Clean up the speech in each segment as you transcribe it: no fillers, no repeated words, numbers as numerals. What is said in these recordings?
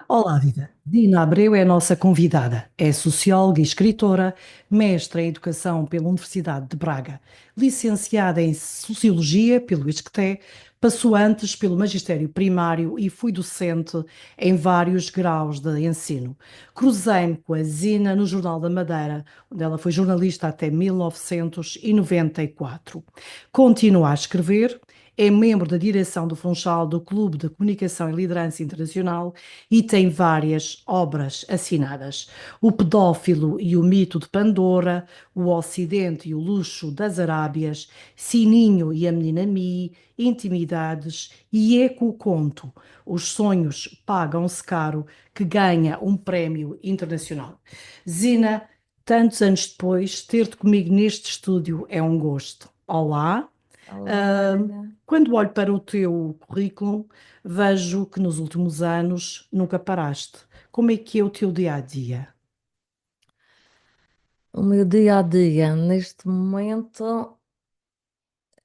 Olá, Vida. Dina Abreu é a nossa convidada. É socióloga e escritora, mestra em Educação pela Universidade de Braga, licenciada em Sociologia pelo ISCTE, passou antes pelo Magistério Primário e foi docente em vários graus de ensino. Cruzei-me com a Zina no Jornal da Madeira, onde ela foi jornalista até 1994. Continua a escrever. É membro da direção do Funchal do Clube de Comunicação e Liderança Internacional e tem várias obras assinadas. O Pedófilo e o Mito de Pandora, O Ocidente e o Luxo das Arábias, Sininho e a Menina Mi, Intimidades e Eco o Conto. Os sonhos pagam-se caro, que ganha um prémio internacional. Zina, tantos anos depois, ter-te comigo neste estúdio é um gosto. Olá. Olá, Ah, Ana. Quando olho para o teu currículo, vejo que nos últimos anos nunca paraste. Como é que é o teu dia a dia? O meu dia a dia neste momento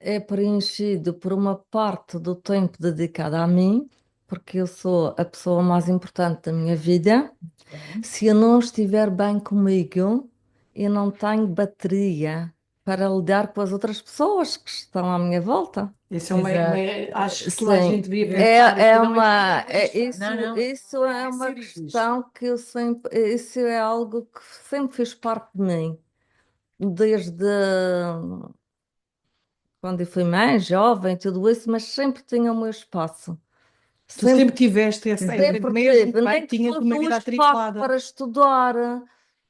é preenchido por uma parte do tempo dedicado a mim, porque eu sou a pessoa mais importante da minha vida. Se eu não estiver bem comigo, eu não tenho bateria para lidar com as outras pessoas que estão à minha volta. Isso é acho que toda a gente Sim, devia pensar é, e é não é uma, isso, não, não, isso é é uma ser isto. questão que eu sempre, isso é algo que sempre fez parte de mim. Desde quando eu fui mais jovem, tudo isso, mas sempre tinha o meu espaço. Tu sempre Sempre, tiveste esse, sempre mesmo tive. bem Nem que que tinhas fosse uma o vida espaço atribulada para estudar,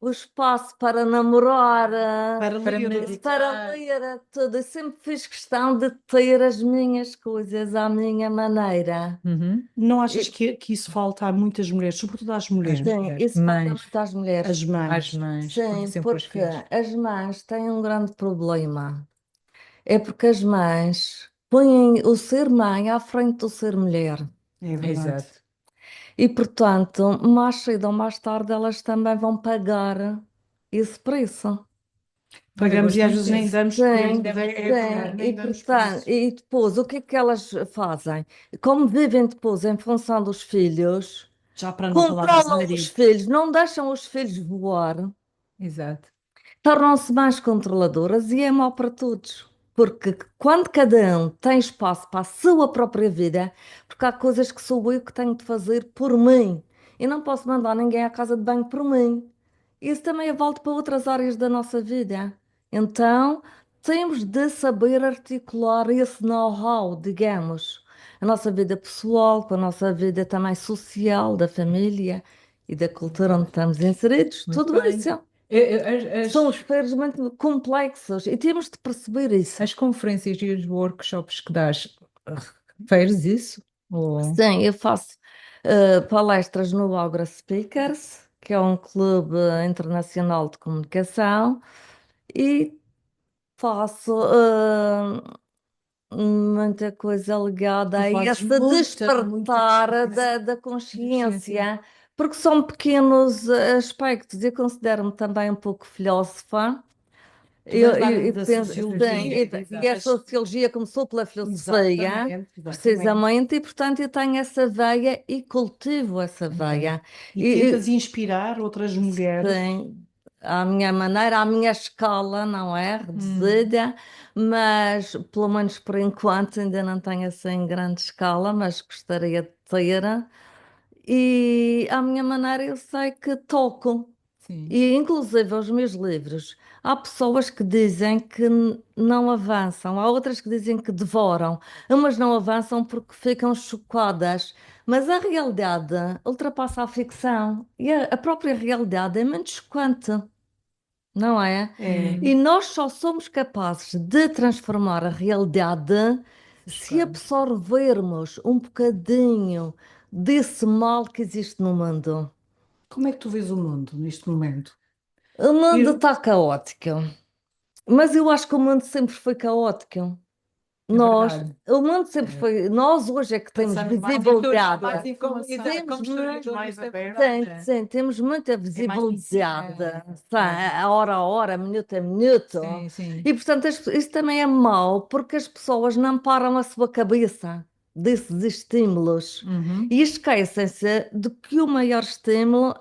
o espaço para namorar, para para ler. meditar, ler, tudo. Eu sempre fiz questão de ter as minhas coisas à minha maneira. Uhum. Não achas E, que isso falta a muitas mulheres, sobretudo às mulheres, sim, isso falta muito às as mulheres. mães? Sim, porque as mães têm um grande problema. É porque as mães põem o ser mãe à frente do ser mulher. É verdade. E, portanto, mais cedo ou mais tarde, elas também vão pagar esse preço. Pagamos e às vezes nem damos por isso. Sim, É verdade, sim. E, nem damos por portanto, isso. e depois, o que é que elas fazem? Como vivem depois em função dos filhos, Já para não falar dos controlam os maridos. filhos, não deixam os filhos voar. Exato. Tornam-se mais controladoras e é mau para todos. Porque quando cada um tem espaço para a sua própria vida, porque há coisas que sou eu que tenho de fazer por mim. E não posso mandar ninguém à casa de banho por mim. Isso também é válido para outras áreas da nossa vida. Então, temos de saber articular esse know-how, digamos, a nossa vida pessoal com a nossa vida também social, da família e da cultura onde estamos inseridos. Muito Tudo bem. isso. São As, esferas muito complexos e temos de perceber isso. as conferências e os workshops que dás, referes isso? Ou... Sim, eu faço palestras no Agra Speakers, que é um clube internacional de comunicação, e faço muita coisa ligada Tu a fazes esse muita despertar consciência. da consciência, porque são pequenos aspectos. Eu considero-me também um pouco filósofa. Tu vens Eu da penso, sim, sociologia. e a sociologia começou pela filosofia, Exatamente, exatamente. precisamente, e portanto eu tenho essa veia e cultivo essa veia. E E, tentas inspirar outras mulheres. sim, à minha maneira, à minha escala, não é? Hum, Reduzida, mas pelo menos por enquanto ainda não tenho assim grande escala, mas gostaria de ter. E à minha maneira eu sei que toco. sim. E inclusive os meus livros, há pessoas que dizem que não avançam, há outras que dizem que devoram, umas não avançam porque ficam chocadas, mas a realidade ultrapassa a ficção e a própria realidade é muito chocante, não é? É, E Hum, nós só somos capazes de transformar a realidade se se chocamos. absorvermos um bocadinho desse mal que existe no mundo. Como é que tu vês o mundo neste momento? O mundo Ir- está caótico. Mas eu acho que o mundo sempre foi caótico. é Nós, verdade. o mundo sempre foi. Nós hoje é que temos Passamos mais informação, visibilidade. como Temos historiadores muito, mais abertos. sim, sim, temos muita É mais visível. visibilidade, sabe? A hora, minuto a minuto. Sim, sim. E portanto isso também é mau, porque as pessoas não param a sua cabeça. desses estímulos Uhum. e esquecem-se de que o maior estímulo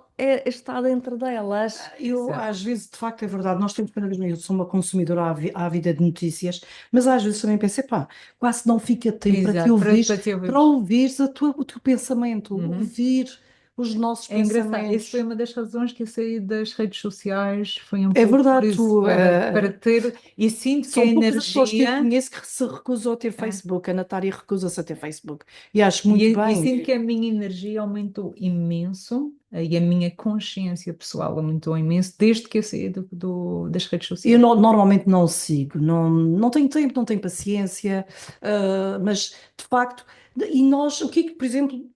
está dentro delas. Eu, Exato. às vezes, de facto, é verdade, nós temos cada vez mais, eu sou uma consumidora ávida de notícias, mas às vezes também penso, pá, quase não fica tempo para te Exato, para, ouvir, para te ouvir. para ouvires o teu pensamento, Uhum. ouvir os nossos É engraçado, isso foi pensamentos. uma das razões que eu saí das redes sociais, foi um É pouco por verdade, isso, para ter, e sinto que a são poucas as pessoas que eu energia, conheço que se recusam a ter é, Facebook, a Natália recusa-se a ter Facebook, e acho muito e bem. sinto que a minha energia aumentou imenso, e a minha consciência pessoal aumentou imenso desde que eu saí das redes Eu sociais. normalmente não sigo, não tenho tempo, não tenho paciência, mas de facto, e nós, o que é que, por exemplo,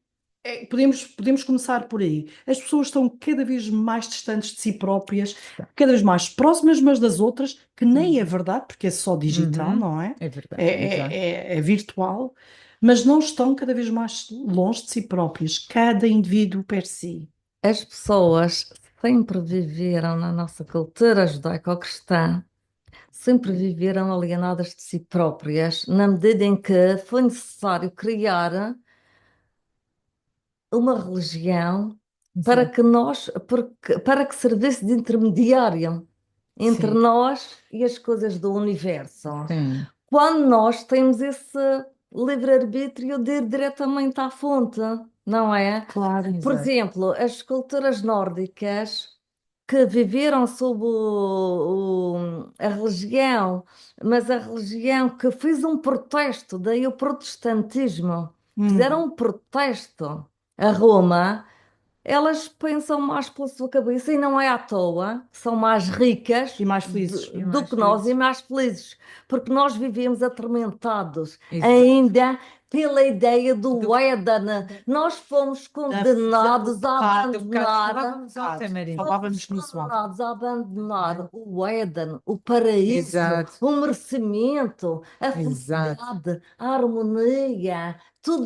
podemos começar por aí. As pessoas estão cada vez mais distantes de si próprias, cada vez mais próximas umas das outras, que nem é Uhum. verdade, porque é só digital, Uhum. não é? É verdade, exato. É virtual, mas não estão cada vez mais longe de si próprias, cada indivíduo per si. As pessoas sempre viveram na nossa cultura judaico-cristã, sempre viveram alienadas de si próprias, na medida em que foi necessário criar uma religião para Exato. que para que servisse de intermediário entre Sim, nós e as coisas do universo. sim, Quando nós temos esse livre-arbítrio de ir diretamente à fonte, não é? Claro. Por exato. exemplo, as culturas nórdicas que viveram sob a religião, mas a religião que fez um protesto, daí o protestantismo, fizeram um protesto a Roma. Elas pensam mais pela sua cabeça e não é à toa, são mais ricas E mais felizes. E do mais que nós e felizes. mais felizes, porque nós vivemos atormentados Exato. ainda pela ideia Do, do Éden. Nós fomos Do condenados a bocado que abandonar, falávamos ontem, Marina. fomos Falávamos nisso ontem. condenados a abandonar o Éden, o paraíso, Exato, o merecimento, a exato. felicidade, a harmonia,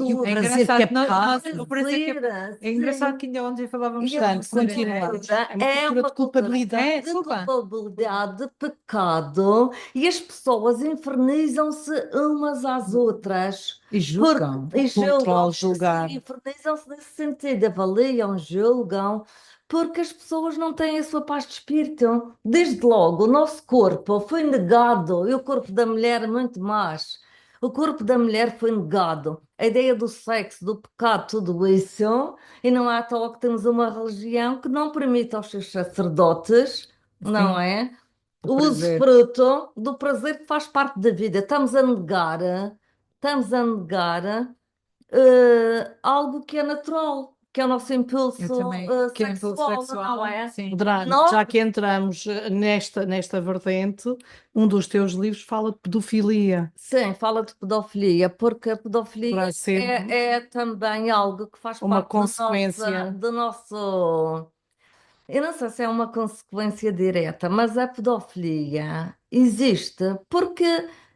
E o tudo É o prazer que é engraçado, pecado. o prazer que prazer, é engraçado sim. que ainda ontem falávamos E a sobre Portanto, isso, Marina. continuamos. É uma é cultura de uma cultura culpabilidade. É, de desculpa. culpabilidade, de pecado, e as pessoas infernizam-se umas às outras. E julgam. E Controle, julgam, julgar. sim, infernizam-se nesse sentido, avaliam, julgam, porque as pessoas não têm a sua paz de espírito. Desde logo, o nosso corpo foi negado, e o corpo da mulher muito mais. O corpo da mulher foi negado. A ideia do sexo, do pecado, tudo isso. E não é à toa que temos uma religião que não permite aos seus sacerdotes, não Sim, é? o O prazer. usufruto do prazer que faz parte da vida. Estamos a negar algo que é natural, que é o nosso Eu impulso também. Que é impulso sexual, não sexual? é? Sim. Poderá, Nós, já que entramos nesta vertente, um dos teus livros fala de pedofilia. sim, fala de pedofilia, porque a pedofilia Poderá ser é também algo que faz uma parte consequência. do nosso. Eu não sei se é uma consequência direta, mas a pedofilia existe porque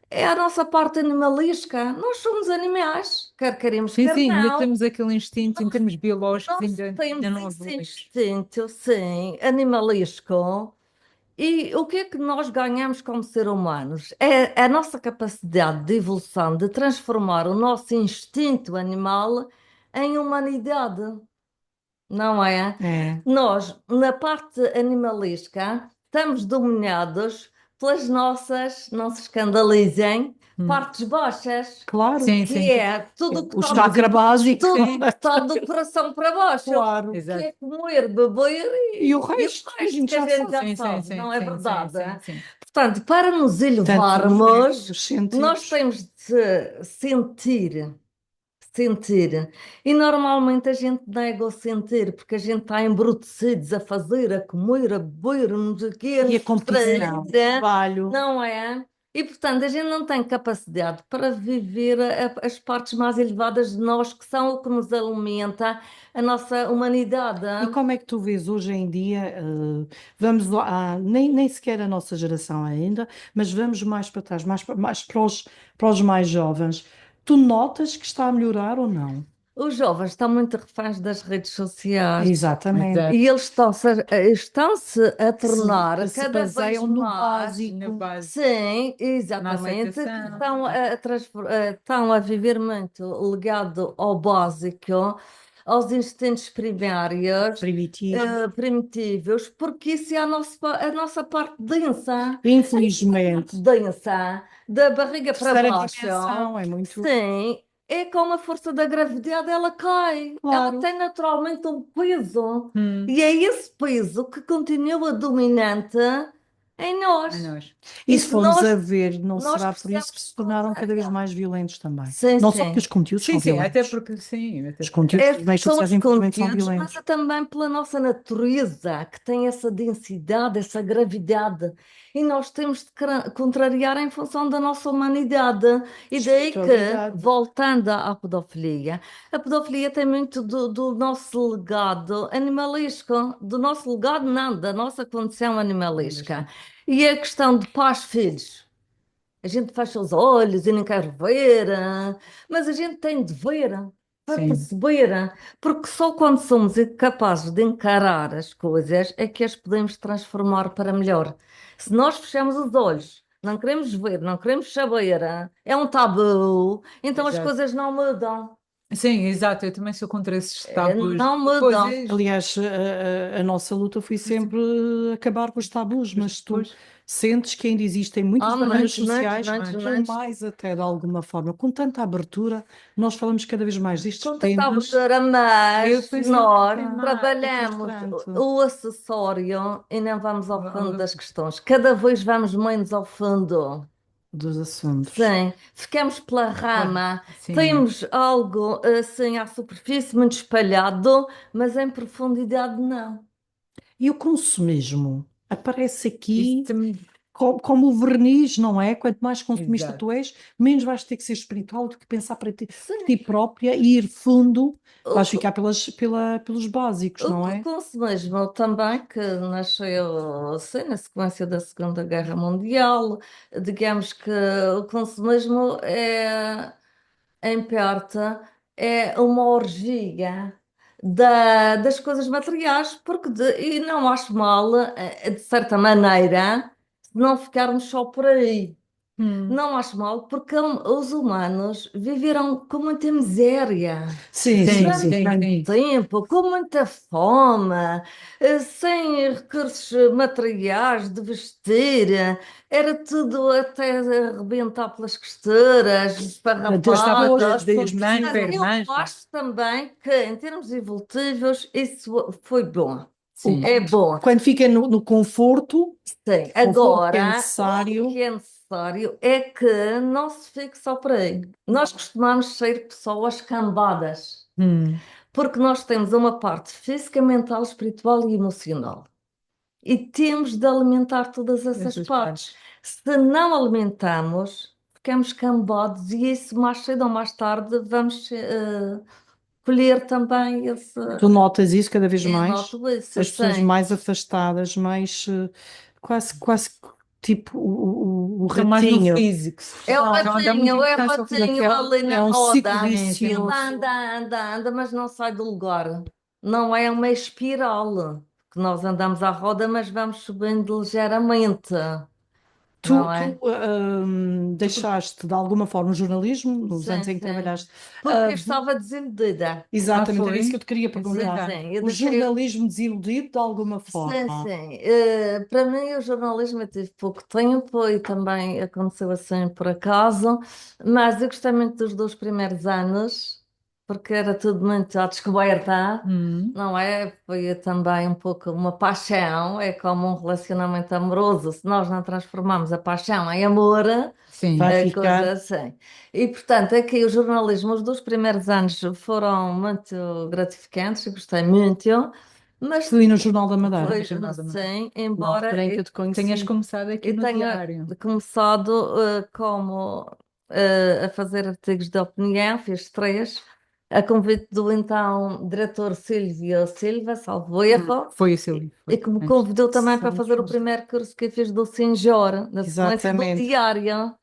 é a nossa parte animalesca. Nós somos animais, quer queremos, Sim, quer sim, ainda não. temos aquele instinto em termos biológicos, Nós ainda temos não esse evoluímos. instinto, sim, animalesco. E o que é que nós ganhamos como ser humanos? É a nossa capacidade de evolução, de transformar o nosso instinto animal em humanidade, não é? É, Nós, na parte animalesca, estamos dominados pelas nossas, não se escandalizem, Hum. partes baixas, claro. Sim, que sim. é tudo o que O está Mas chakra básico. tudo sim, que está do coração para baixo, Claro. que exato. é comer, beber E o e o resto, a resto gente que a já gente sabe. já Sim, sim, sabe, sim, não é sim, sim, sim, verdade? sim. Portanto, para nos Tanto elevarmos, os nós sentidos. temos de sentir, sentir. E normalmente a gente nega o sentir, porque a gente está embrutecidos a fazer, a comer, a beber, não sei o quê, a E a competição, o distrair, trabalho. não é? E portanto a gente não tem capacidade para viver as partes mais elevadas de nós, que são o que nos alimenta a nossa humanidade. E como é que tu vês hoje em dia, nem sequer a nossa geração ainda, mas vamos mais para trás, mais para os mais jovens. Tu notas que está a melhorar ou não? Os jovens estão muito reféns das redes sociais Exatamente. Exato. e eles estão-se a tornar Que se cada vez baseiam no mais. No básico. base, Sim, na exatamente, que aceitação. estão a viver muito ligado ao básico, aos instintos primários, Primitivo. primitivos, porque isso é a nossa parte densa, Infelizmente. densa, da barriga para Terceira baixo. dimensão é muito. Sim, é com a força da gravidade ela cai. Ela Claro. tem naturalmente um peso. Hum, E é esse peso que continua dominante em a nós. nós. E E se se formos a nós, ver, não nós será por isso que precisamos se de tornaram cada vez contrariar. mais violentos também. Sim, Não só porque sim. os conteúdos Sim, são sim, até violentos. porque sim, até Os porque conteúdos dos meios São sociais, os infelizmente, são conteúdos, mas violentos. é também pela nossa natureza, que tem essa densidade, essa gravidade. E nós temos de contrariar em função da nossa humanidade. E daí que, Espiritualidade. voltando à pedofilia, a pedofilia tem muito do nosso legado animalesco, do nosso legado, não, da nossa condição animalesca. E a questão de pais-filhos. A gente fecha os olhos e não quer ver, mas a gente tem de ver para sim. perceber, porque só quando somos capazes de encarar as coisas é que as podemos transformar para melhor. Se nós fechamos os olhos, não queremos ver, não queremos saber, é um tabu, então as Exato. coisas não mudam. Sim, exato, eu também sou contra esses tabus. Não E mudam. coisas. Aliás, a nossa luta foi sempre acabar com os tabus, mas tu Pois, sentes que ainda existem muitas Há barreiras muitos, muitos, sociais, muitos, mas- ou muitos. mais até de alguma forma. Com tanta abertura, nós falamos cada vez mais destes Com tanta temas. abertura, eu mas penso que nós tem mais. É trabalhamos frustrante. o acessório e não vamos ao fundo das questões. Cada vez vamos menos ao fundo. Dos assuntos. Sim, ficamos pela rama, Sim, temos algo assim à superfície muito espalhado, mas em profundidade não. E o consumismo aparece isso aqui também. como o verniz, não é? Quanto mais consumista Exato. tu és, menos vais ter que ser espiritual do que pensar para ti, por Sim. ti própria e ir fundo, O, vais ficar pelos básicos, não é? consumismo também, que nasceu assim, na sequência da Segunda Guerra Mundial, digamos que o consumismo em parte, é uma orgia das coisas materiais, porque e não acho mal, de certa maneira, se não ficarmos só por aí. Hum, Não acho mal, porque os humanos viveram com muita miséria. Sim, sim, sim, sim. Durante sim, muito sim. tempo, com muita fome, sem recursos materiais de vestir, era tudo até arrebentar pelas costuras, Deus estava esfarrapadas. Deus Mãe, Portanto, eu irmãs, acho também que, em termos evolutivos, isso foi bom. sim. É bom. quando fica no conforto, Sim. conforto que é Agora, o necessário, que é necessário é que não se fique só por aí. Nós costumamos ser pessoas cambadas. Hum, Porque nós temos uma parte física, mental, espiritual e emocional. E temos de alimentar todas essas essas partes. partes. Se não alimentamos, ficamos cambados e isso mais cedo ou mais tarde vamos colher também esse. tu notas isso cada vez Eu mais, noto isso, as pessoas sim. mais afastadas, mais quase tipo o Estão mais no ratinho. físico. É o Estão a dar muita ratinho, é o importância ao físico. ratinho ali É na um ciclo roda. Sim, sim. Ele vicioso. anda, mas não sai do lugar. Não é uma espiral que nós andamos à roda, mas vamos subindo ligeiramente, Tu, não tu é? deixaste de alguma forma o jornalismo, nos Sim, anos em que sim. trabalhaste. Porque estava desiludida. Exatamente, era isso que eu Foi? te queria Sim, perguntar. sim. Eu O deixei. jornalismo desiludido de alguma Sim, forma. sim. Para mim, o jornalismo eu tive pouco tempo e também aconteceu assim por acaso, mas eu gostei muito dos 2 primeiros anos, porque era tudo muito à descoberta, Hum, não é? Foi também um pouco uma paixão, é como um relacionamento amoroso, se nós não transformamos a paixão em amor, Vai sim. é ficar. coisa assim. E portanto, aqui o jornalismo, os 2 primeiros anos foram muito gratificantes, eu gostei muito. Mas Fui no Jornal da Madeira. foi Jornal da Manhã. sim, Na embora altura em que eu te Tenhas conheci. começado aqui eu no tenha diário. começado como a fazer artigos de opinião, fiz 3, a convite do então diretor Silvio Silva, salvo erro, Foi o seu livro, e foi. que me Antes. convidou também para Salve. fazer o primeiro curso que eu fiz do Senjor, na sequência do Exatamente. diário.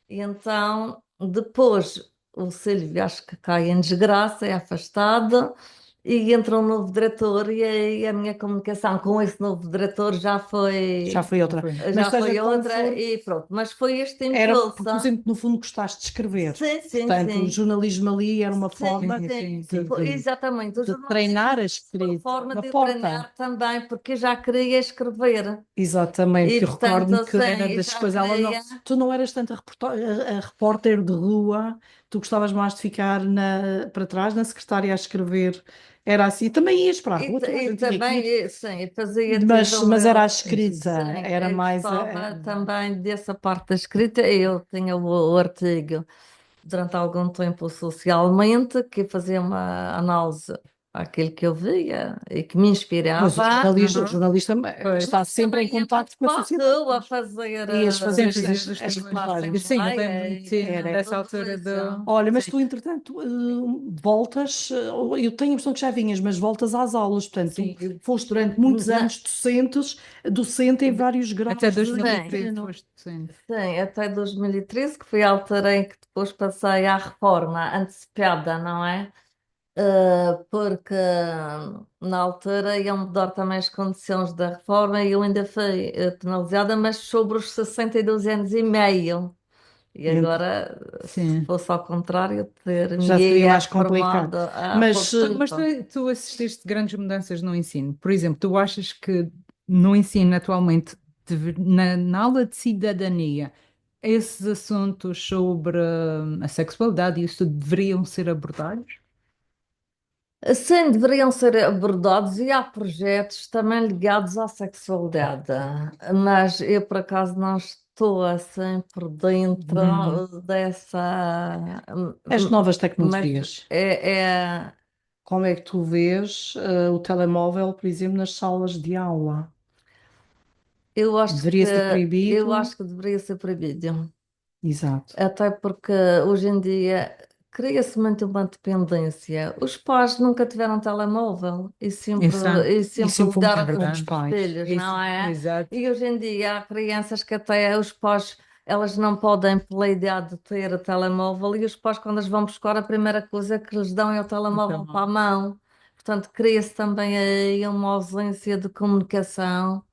E então, depois o Silvio acho que cai em desgraça, é afastado, e entra um novo diretor, e aí a minha comunicação com esse novo diretor Já foi Já outra. foi. Mas já seja foi como outra, for, e pronto. Mas foi este era impulso. porque tu sempre, no fundo, gostaste de escrever. Sim, sim, Portanto, o sim. jornalismo ali era uma Sim, forma Sim, sim. sim, sim, sim. Exatamente. O de jornalismo treinar a é uma escrita. forma Uma de porta. treinar também, porque eu já queria escrever. Exatamente, E que eu recordo-me portanto, que era sim, das já coisas, ela não, queria. tu não eras tanto a repórter de rua, tu gostavas mais de ficar para trás na secretária a escrever, era assim, também ias para a rua, toda a E gente tinha que ir, também, sim, fazia, tive o mas era a meu. escrita, Sim, era eu mais gostava também dessa parte da escrita. Eu tinha o artigo durante algum tempo socialmente, que fazia uma análise àquilo que eu via e que me mas inspirava. o jornalista Pois. está sempre em Também ia contato muito com a para a sociedade. rua fazer, Ias fazer Sim, as, fazia as, os as trabalhos. reportagens. Sim, eu lembro-me assembleia e dessa tudo altura isso. do. Olha, mas Sim, tu, entretanto, voltas, eu tenho a impressão que já vinhas, mas voltas às aulas, portanto, sim. tu foste durante muitos Na- anos docente em vários Até graus de 2013 ensino. foste docente. Sim, até 2013, que foi a altura em que depois passei à reforma antecipada, não é? Porque na altura iam mudar também as condições da reforma e eu ainda fui penalizada, mas sobre os 62 anos e meio. E E então, agora, se Sim. fosse ao contrário, já ter-me-ia seria mais complicado. reformado há Mas pouco Mas tempo. tu assististe grandes mudanças no ensino. Por exemplo, tu achas que no ensino atualmente, na aula de cidadania, esses assuntos sobre a sexualidade e isso deveriam ser abordados? Sim, deveriam ser abordados e há projetos também ligados à sexualidade, mas eu por acaso não estou assim por Uhum. dentro dessa. as novas Mas tecnologias, é, como é que tu vês, o telemóvel, por exemplo, nas salas de aula? eu acho que Deveria ser eu proibido? acho que deveria ser proibido. Exato. Até porque hoje em dia cria-se muito uma dependência. Os pais nunca tiveram telemóvel Exato. e E sempre sempre fomos É ligaram com bons os verdade. pais. filhos, Isso, não é? exato. E hoje em dia há crianças que até os pais, elas não podem, pela idade, ter telemóvel e os pais, quando as vão buscar, a primeira coisa que lhes dão é o telemóvel para Então, a mão. Portanto, cria-se também aí uma ausência de comunicação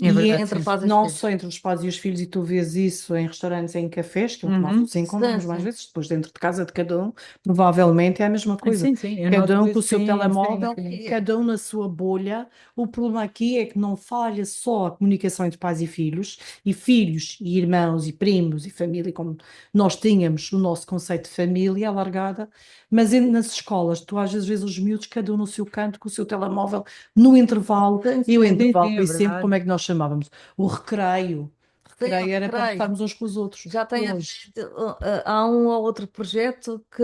é verdade, entre sim. pais e Não filhos. só entre os pais e os filhos, e tu vês isso em restaurantes, em cafés, que é o que nós Uhum. nos Sim, encontramos mais sim. vezes, depois dentro de casa de cada um, provavelmente é a mesma coisa. Sim, sim, eu Cada noto um com o isso, seu sim, sim, telemóvel, sim. cada um na sua bolha. O problema aqui é que não falha só a comunicação entre pais e filhos e irmãos e primos e família, como nós tínhamos o nosso conceito de família alargada, mas nas escolas, tu às vezes vês os miúdos, cada um no seu canto, com o seu telemóvel, no intervalo, Sim, e o sim. Sim, intervalo, sim, por é exemplo, como verdade. é que nós chamávamos? O recreio. Sim, eu Recreio era para creio. estarmos uns com os outros. Já tem Hoje, havido, há um ou outro projeto que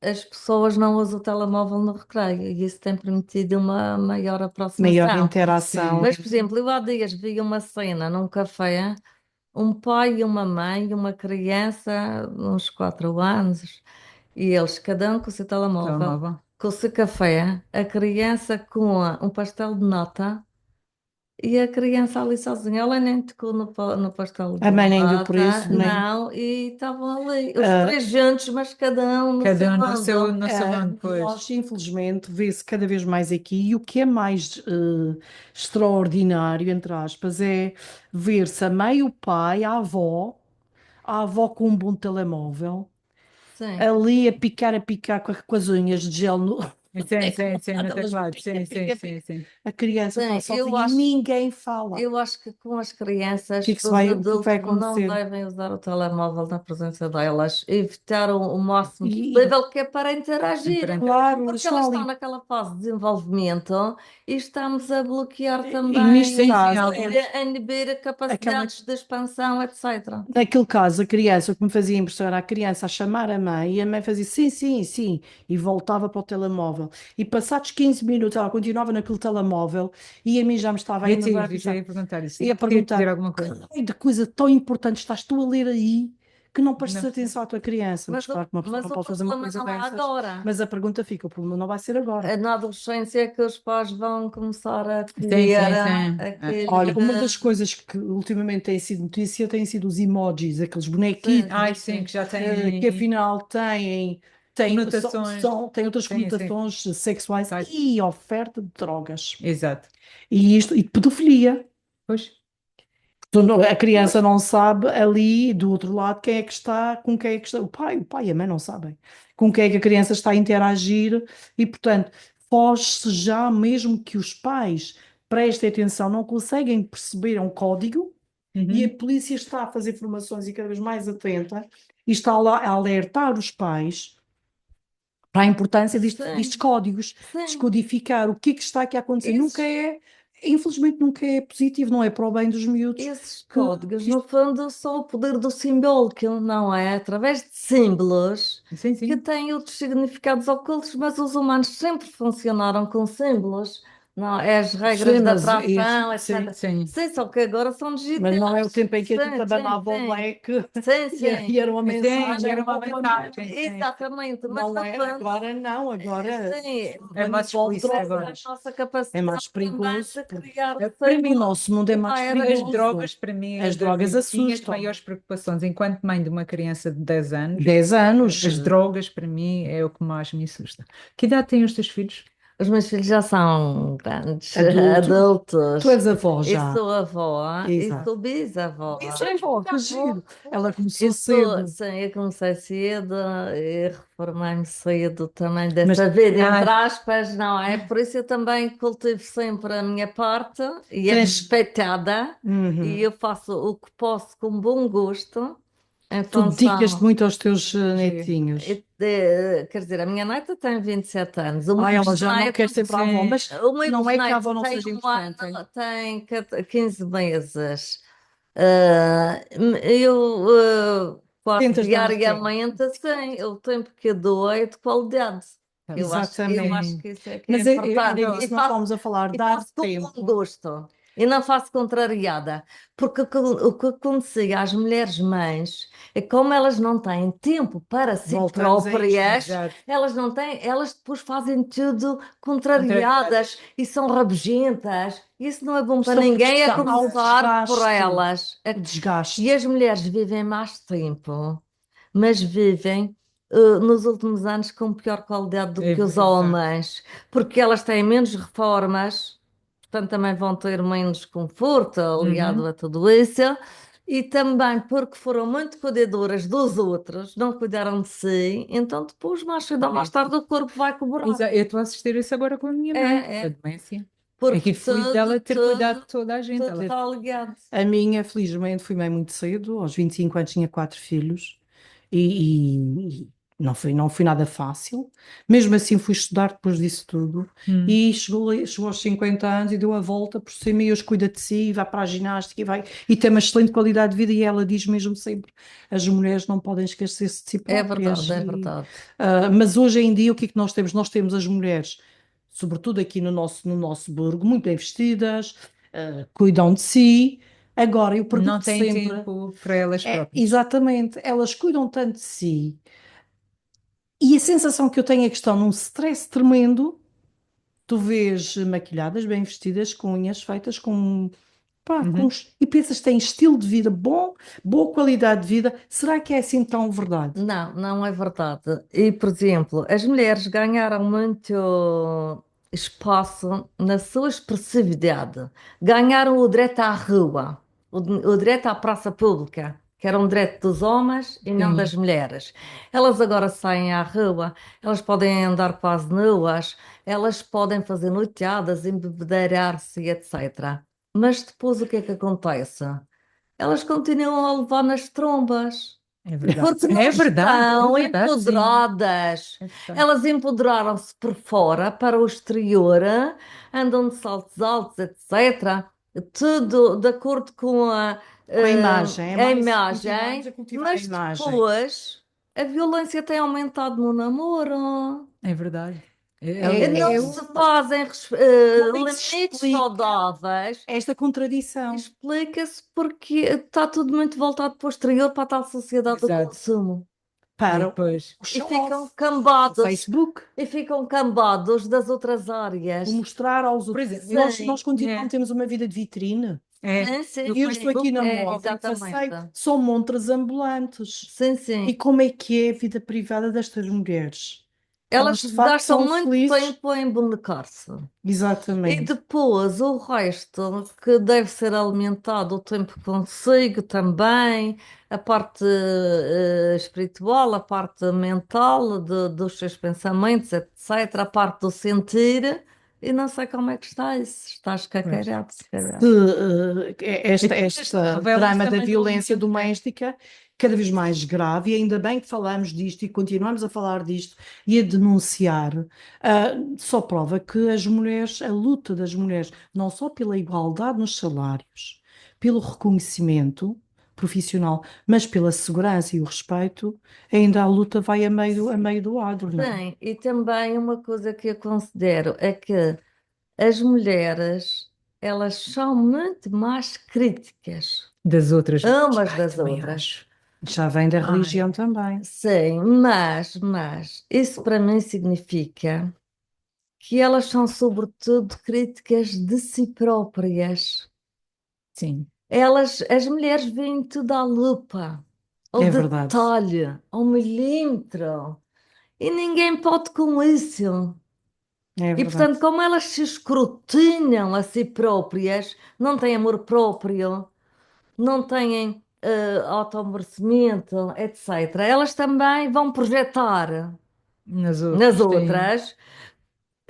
as pessoas não usam o telemóvel no recreio e isso tem permitido uma maior maior aproximação. interação. Sim. Mas, por exemplo, eu há dias vi uma cena num café, um pai e uma mãe, e uma criança, uns 4 anos, e eles, cada um com o seu telemóvel, Telemóvel. com o seu café, a criança com um pastel de nata. E a criança ali sozinha, ela nem tocou no pastel A de mãe nem viu por nata, isso, nem. não, e estavam ali, os ah, três juntos, mas cada um no seu Cada um mundo. no seu mundo, Nós, pois. infelizmente, vê-se cada vez mais aqui, e o que é mais extraordinário, entre aspas, é ver-se a mãe, o pai, a avó com um bom telemóvel, Sim, ali a picar com as unhas de gel no Sim, sim, sim, no teclado, elas teclado. pica, Sim, sim, pica, sim, pica. sim. A criança está sim, sozinha e ninguém fala. eu acho que com as O que é crianças, que os o que é que vai adultos não acontecer? devem usar o telemóvel na presença delas, evitar o máximo E, possível, que é para interagir. claro, eles Porque estão elas estão ali. naquela fase de desenvolvimento e estamos a bloquear E neste também, Sim, sim, caso, alguns. a inibir aquela, capacidades de expansão, etc. naquele caso, a criança, o que me fazia impressão era a criança a chamar a mãe, e a mãe fazia sim, sim, sim, e voltava para o telemóvel. E passados 15 minutos ela continuava naquele telemóvel, e a mim já me estava a Ia te enervar, isso, ia perguntar isso. e a Queria dizer perguntar: alguma que coisa. raio de coisa tão importante estás tu a ler aí, que não prestes Não. atenção à tua criança, mas Mas, claro que uma pessoa mas não o pode fazer uma problema coisa não é dessas, agora. mas a pergunta fica, o problema não vai ser agora. Na adolescência é que os pais vão começar a Sim, colher sim. Olha, uma aquele... das coisas que ultimamente tem sido notícia têm sido os emojis, aqueles bonequitos Sim, Ai, sim, que já que tem afinal conotações. têm outras Sim, sim. conotações sexuais Tá. e oferta de drogas. Exato. E de pedofilia. Pois. A criança não sabe ali do outro lado quem é que está, com quem é que está. O pai e a mãe não sabem com quem é que a criança está a interagir e, portanto, foge-se já mesmo que os pais prestem atenção, não conseguem perceber um código e a Uhum. polícia está a fazer formações e cada vez mais atenta e está lá a alertar os pais para a importância destes sim, códigos, sim. descodificar o que está aqui a acontecer. Esses, Infelizmente, nunca é positivo, não é para o bem dos miúdos esses códigos, que no isto fundo, são o poder do simbólico, não é? Através de símbolos Sim, que sim. têm outros significados ocultos, mas os humanos sempre funcionaram com símbolos, não é? As regras sim, da mas, atração, sim, etc. Sim. Sim, só que agora são mas não é o digitais. tempo em que a Sim, Tita sim, banava o sim. leque Sim, e sim. era uma Sim, mensagem. era uma mensagem, sim. Exatamente, mas Não no é, fundo, agora não, agora sim, É mais envolve explícito a agora. drogas. nossa É capacidade mais também perigoso, de porque criar para mim o símbolos. nosso mundo é mais É As perigoso. drogas, para mim, As drogas das minhas assustam. maiores preocupações, enquanto mãe de uma criança de 10 anos, 10 anos, as drogas, para mim, é o que mais me assusta. Que idade têm os teus filhos? Os meus filhos já são grandes, adulto, tu adultos. és avó Eu já. sou avó e Exato. sou bisavó. Isso é avó, que giro. Ela começou Eu sou, cedo. sim, eu comecei cedo e reformei-me cedo também Mas, dessa vida, entre Ah, aspas, não é? Por isso eu também cultivo sempre a minha parte e é tens. respeitada e Uhum. eu faço o que posso com bom gosto em Tu dedicas-te função. muito aos teus giro. netinhos. Quer dizer, a minha neta tem 27 anos, o meu Ela já não quer bisneto, ser para a avó, Sim. mas o meu não é que a bisneto avó não tem seja um importante. ano, tem 15 meses. Ah, eu quase Tentas dar tempo. diariamente, assim, o tempo que eu dou é de qualidade. Eu acho Exatamente. que isso é que é Mas importante. era disso que nós estávamos a falar, E dar faço com bom tempo. gosto. E não faço contrariada. Porque o que acontecia às mulheres mães é como elas não têm tempo para si Voltamos a isto. próprias, Exato. elas não têm, elas depois fazem tudo Contrariado. contrariadas e são rabugentas. Isso não é bom para Estão ninguém, a há o começar por desgaste. elas. O E desgaste. as mulheres vivem mais tempo, mas vivem, nos últimos anos com pior qualidade do que os Exato. homens, porque elas têm menos reformas, portanto também vão ter menos conforto aliado Uhum. a tudo isso, e também porque foram muito cuidadoras dos outros, não cuidaram de si, então depois, mais cedo ou mais tarde, o corpo vai cobrar. Eu estou a assistir isso agora com a minha É, mãe, a é, demência. É porque que fruto dela ter cuidado de toda a gente. tudo Ela... está ligado. A minha, felizmente, fui mãe muito cedo, aos 25 anos tinha 4 filhos e não foi nada fácil. Mesmo assim fui estudar depois disso tudo Hum. e chegou aos 50 anos e deu a volta por cima e hoje cuida de si, vai para a ginástica e tem uma excelente qualidade de vida e ela diz mesmo sempre, as mulheres não podem esquecer-se de si É próprias. verdade, é verdade. Mas hoje em dia o que é que nós temos? Nós temos as mulheres, sobretudo aqui no nosso burgo, muito bem vestidas, cuidam de si. Agora, eu Não pergunto tem sempre, tempo para elas próprias. exatamente, elas cuidam tanto de si e a sensação que eu tenho é que estão num stress tremendo. Tu vês maquilhadas, bem vestidas, com unhas feitas, pá, Uhum. e pensas que têm estilo de vida bom, boa qualidade de vida. Será que é assim tão verdade? Não, não é verdade. E, por exemplo, as mulheres ganharam muito espaço na sua expressividade. Ganharam o direito à rua, o direito à praça pública, que era um direito dos homens e não Sim. das mulheres. Elas agora saem à rua, elas podem andar quase nuas, elas podem fazer noiteadas, embebedeirar-se, etc. Mas depois o que é que acontece? Elas continuam a levar nas trombas. É verdade. Porque não É verdade, é estão verdade, sim. empoderadas. É verdade. Elas empoderaram-se por fora, para o exterior, andam de saltos altos, etc. Tudo de acordo com Com a imagem, é a mais continuamos imagem, a cultivar a mas imagem. depois a violência tem aumentado no namoro. É verdade. Não É se fazem como é que se limites explica saudáveis. esta contradição? Explica-se porque está tudo muito voltado para o exterior, para a tal sociedade do Exato. consumo. Para Pois. o E show ficam off, o cambados, Facebook, e ficam cambados das outras o áreas. mostrar aos Por outros. exemplo, Nós continuamos, é, temos uma vida de vitrine. é, Sim, sim, no Eu estou sim. aqui Facebook na É, moda e passei, exatamente. são montras ambulantes. Sim, E sim. como é que é a vida privada destas mulheres? Elas Elas de facto gastam são muito felizes? tempo em bonecar-se. E Exatamente. depois o resto, que deve ser alimentado o tempo consigo também, a parte espiritual, a parte mental dos seus pensamentos, etc., a parte do sentir, e não sei como é que está isso. Está pois. escaqueirado, se calhar. E depois isto Esta revela-se drama da também violência muito. doméstica cada vez mais grave, e ainda bem que falamos disto e continuamos a falar disto e a denunciar, só prova que as mulheres, a luta das mulheres, não só pela igualdade nos salários, pelo reconhecimento profissional, mas pela segurança e o respeito, ainda a luta vai a meio do adro, não é? Sim, e também uma coisa que eu considero é que as mulheres, elas são muito mais críticas Das outras. umas Ai, das também outras. acho. Já vem da Ai, religião também. Sim, mas isso para mim significa que elas são sobretudo críticas de si próprias. sim. As mulheres veem tudo à lupa, ao É verdade. detalhe, ao milímetro, e ninguém pode com isso. É E verdade. portanto, como elas se escrutinam a si próprias, não têm amor próprio, não têm automerecimento, etc., elas também vão projetar Nas nas outras, sim. outras.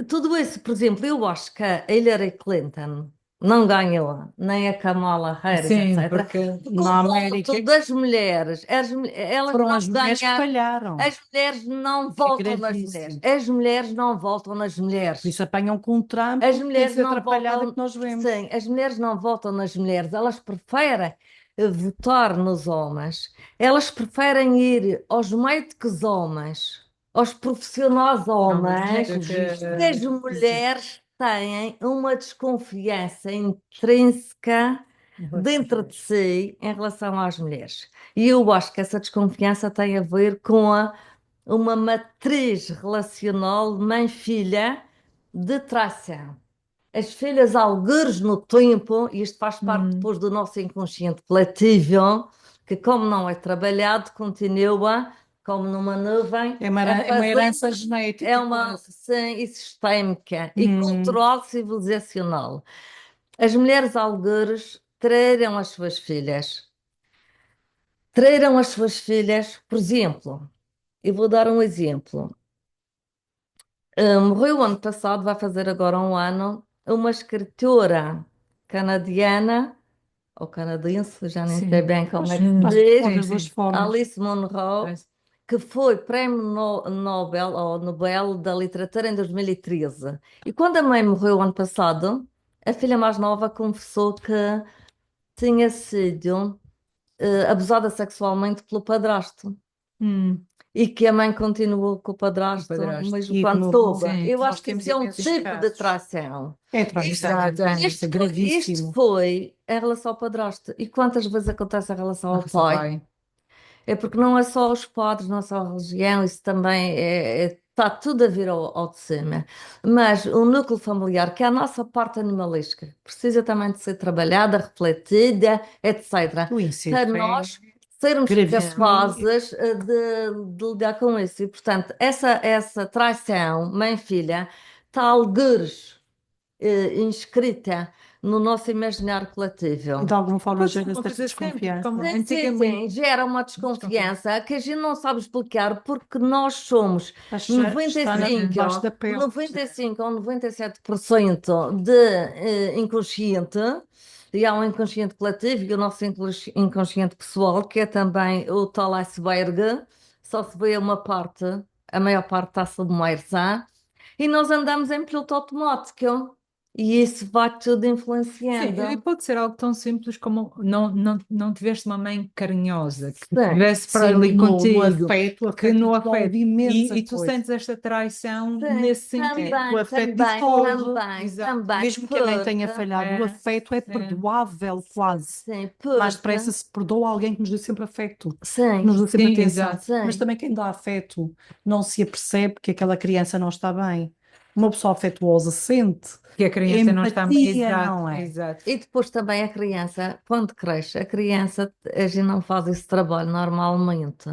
Tudo isso, por exemplo, eu acho que a Hillary Clinton não ganhou, nem a Kamala Harris, Sim, etc. porque Porque Na o América voto das mulheres, elas foram não as mulheres que ganham, falharam. as mulheres não É votam nas mulheres, gravíssimo. as mulheres não votam nas Por mulheres. isso apanham com o Trump, As tem mulheres ser não atrapalhada que votam, nós vemos. sim, as mulheres não votam nas mulheres, elas preferem votar nos homens, elas preferem ir aos médicos homens, aos profissionais não homens, do que, porque as mulheres têm uma desconfiança intrínseca dentro de si em relação às mulheres. E eu acho que essa desconfiança tem a ver com uma matriz relacional mãe-filha de traição. As filhas algures no tempo, e isto faz parte Hum, depois do nosso inconsciente coletivo, que como não é trabalhado, continua como numa nuvem a É uma fazer, herança é genética uma quase. sim, e sistémica e Hum, cultural civilizacional. As mulheres algures traíram as suas filhas, por exemplo, eu vou dar um exemplo. Morreu o ano passado, vai fazer agora um ano, uma escritora canadiana, ou canadense, já nem sei sim. bem como é que se Hum, pode sim, diz, das duas sim. formas. Alice Munro, que foi Prémio Nobel, ou Nobel da Literatura em 2013. E quando a mãe morreu o ano passado, a filha mais nova confessou que tinha sido abusada sexualmente pelo padrasto. Hum, E que a mãe continuou com o o padrasto, padrasto. mesmo E quando no, soube. Sim. Eu nós acho que temos isso é um imensos tipo de casos. traição. É Isto, traição, Exato, é isto gravíssimo. foi em relação ao padrasto. E quantas vezes acontece em relação ao Nossa, pai? pai. É porque não é só os padres, não é só a religião, isso também está tudo a vir ao de cima. Mas o núcleo familiar, que é a nossa parte animalística, precisa também de ser trabalhada, refletida, etc. O Para incesto é nós sermos gravíssimo. capazes de lidar com isso. E, portanto, essa traição, mãe-filha, está algures inscrita no nosso imaginário E coletivo. de alguma forma Pois gera-se esta acontece sempre, como desconfiança. Sim, sim, antigamente. sim, gera uma Desconfiança. desconfiança que a gente não sabe explicar porque nós somos Está 95, debaixo da pele. 95 ou 97% de inconsciente, e há um inconsciente coletivo e o nosso inconsciente pessoal, que é também o tal iceberg, só se vê uma parte, a maior parte está submersa, e nós andamos em piloto automático. E isso vai tudo Sim, e influenciando. pode ser algo tão simples como não tiveste uma mãe carinhosa, que Sim, estivesse para Sim, ali no contigo, afeto, o que afeto no envolve afeto, imensa e tu coisa. sentes esta traição sim, nesse sentido. O também, afeto também, dissolve. Exato. também, Mesmo que a mãe tenha porque, falhado, o É, afeto é é. perdoável quase. sim, Mais porque, depressa se perdoa alguém que nos dê sempre afeto, que sim, nos dê sempre Sim, atenção. exato. Mas sim. também quem dá afeto não se apercebe que aquela criança não está bem. Uma pessoa afetuosa sente. Que a criança não está. Empatia, Exato, não é? exato. E depois também a criança, quando cresce, a criança, a gente não faz esse trabalho normalmente.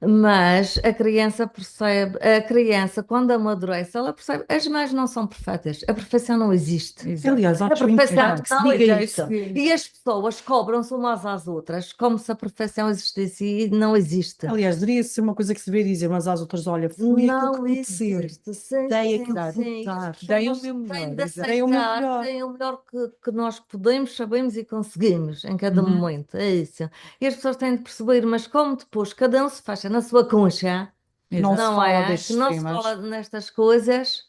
Mas a criança, quando amadurece, ela percebe, as mães não são perfeitas, a perfeição não existe. Exato. Aliás, A acho perfeição importante Exato. que se não diga Já existe. isso. isso. E as pessoas cobram-se umas às outras, como se a perfeição existisse e não existe. Aliás, deveria ser uma coisa que se devia dizer umas às outras: olha, fui aquilo que Não pude ser, existe. Sim, dei sim, aquilo que Exato. pude sim. E as dar, Dei o pessoas meu têm melhor, de exato. dei o meu aceitar, melhor. têm o melhor que nós podemos, sabemos e conseguimos em cada Uhum. momento. É isso. E as pessoas têm de perceber, mas como depois cada um se fecha na sua concha. Não se Exato. Não fala é? Que destes não se fala temas. nestas coisas,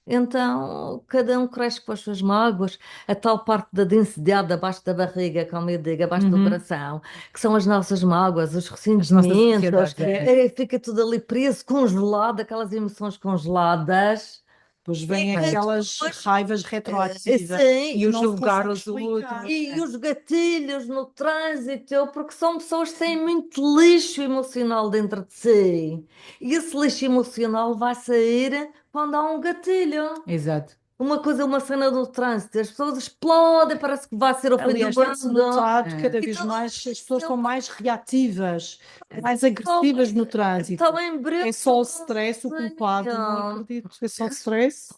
então cada um cresce com as suas mágoas, a tal parte da densidade abaixo da barriga, como eu digo, abaixo do Uhum. coração, que são as nossas mágoas, os As nossas ressentimentos, ansiedades. É. fica tudo ali preso, congelado, aquelas emoções congeladas, Depois e vêm que aquelas depois, raivas retroativas sim, E o que não se julgar consegue os explicar. outros. e É. os gatilhos no trânsito, porque são pessoas que têm muito lixo emocional dentro de si. E esse lixo emocional vai sair quando há um gatilho. Exato. Uma coisa, uma cena do trânsito, as pessoas explodem, parece que vai ser o fim do Aliás, tem-se mundo. notado É. cada E vez todas mais as que as pessoas estão pessoas mais reativas, mais estão agressivas no trânsito. estão em É breve só do o stress o culpado? Não conselho. acredito. É só o stress?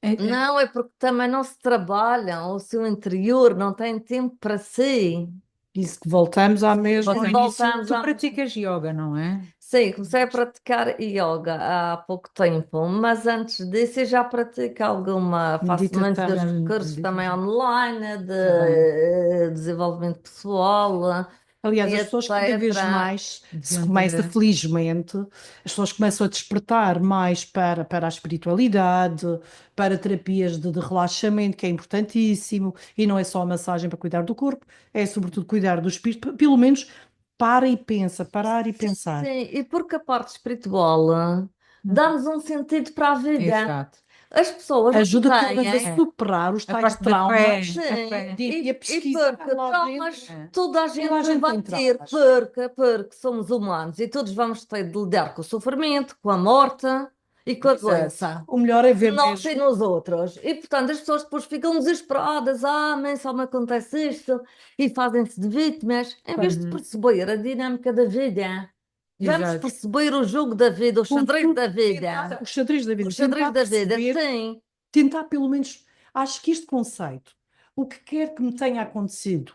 É. Não, é porque também não se trabalham o seu interior, não têm tempo para si. Isso que voltamos à mesma, ao Você, início. Voltamos tu à praticas yoga, não é? Sim, comecei a praticar yoga há pouco tempo, mas antes disso eu já pratico faço muitos Meditação. cursos também online Está bem. de desenvolvimento pessoal Aliás, e as pessoas cada vez etc. mais se Deviam começa, ter. felizmente, as pessoas começam a despertar mais para a espiritualidade, para terapias de relaxamento, que é importantíssimo, e não é só a massagem para cuidar do corpo, é sobretudo cuidar do espírito, pelo menos para e pensa, parar e pensar. Sim, e porque a parte espiritual Uhum. dá-nos um sentido para a vida. Exato. As pessoas não Ajuda todas a têm. É. superar os A tais parte da fé. traumas A Sim, fé. e a e pesquisar porque lá dentro. traumas É. toda a Toda a gente gente vai tem ter, traumas. porque somos humanos e todos vamos ter de lidar com o sofrimento, com a morte e com a Exato. doença. O melhor é ver Nós e mesmo. nos outros. E portanto as pessoas depois ficam desesperadas, mãe, só me acontece isto, e fazem-se de vítimas, em vez de Uhum. perceber a dinâmica da vida. Vamos Exato. perceber o jogo da vida, o xadrez da vida. O xadrez da O vida, xadrez tentar da vida, perceber, sim. tentar pelo menos, acho que este conceito, o que quer que me tenha acontecido,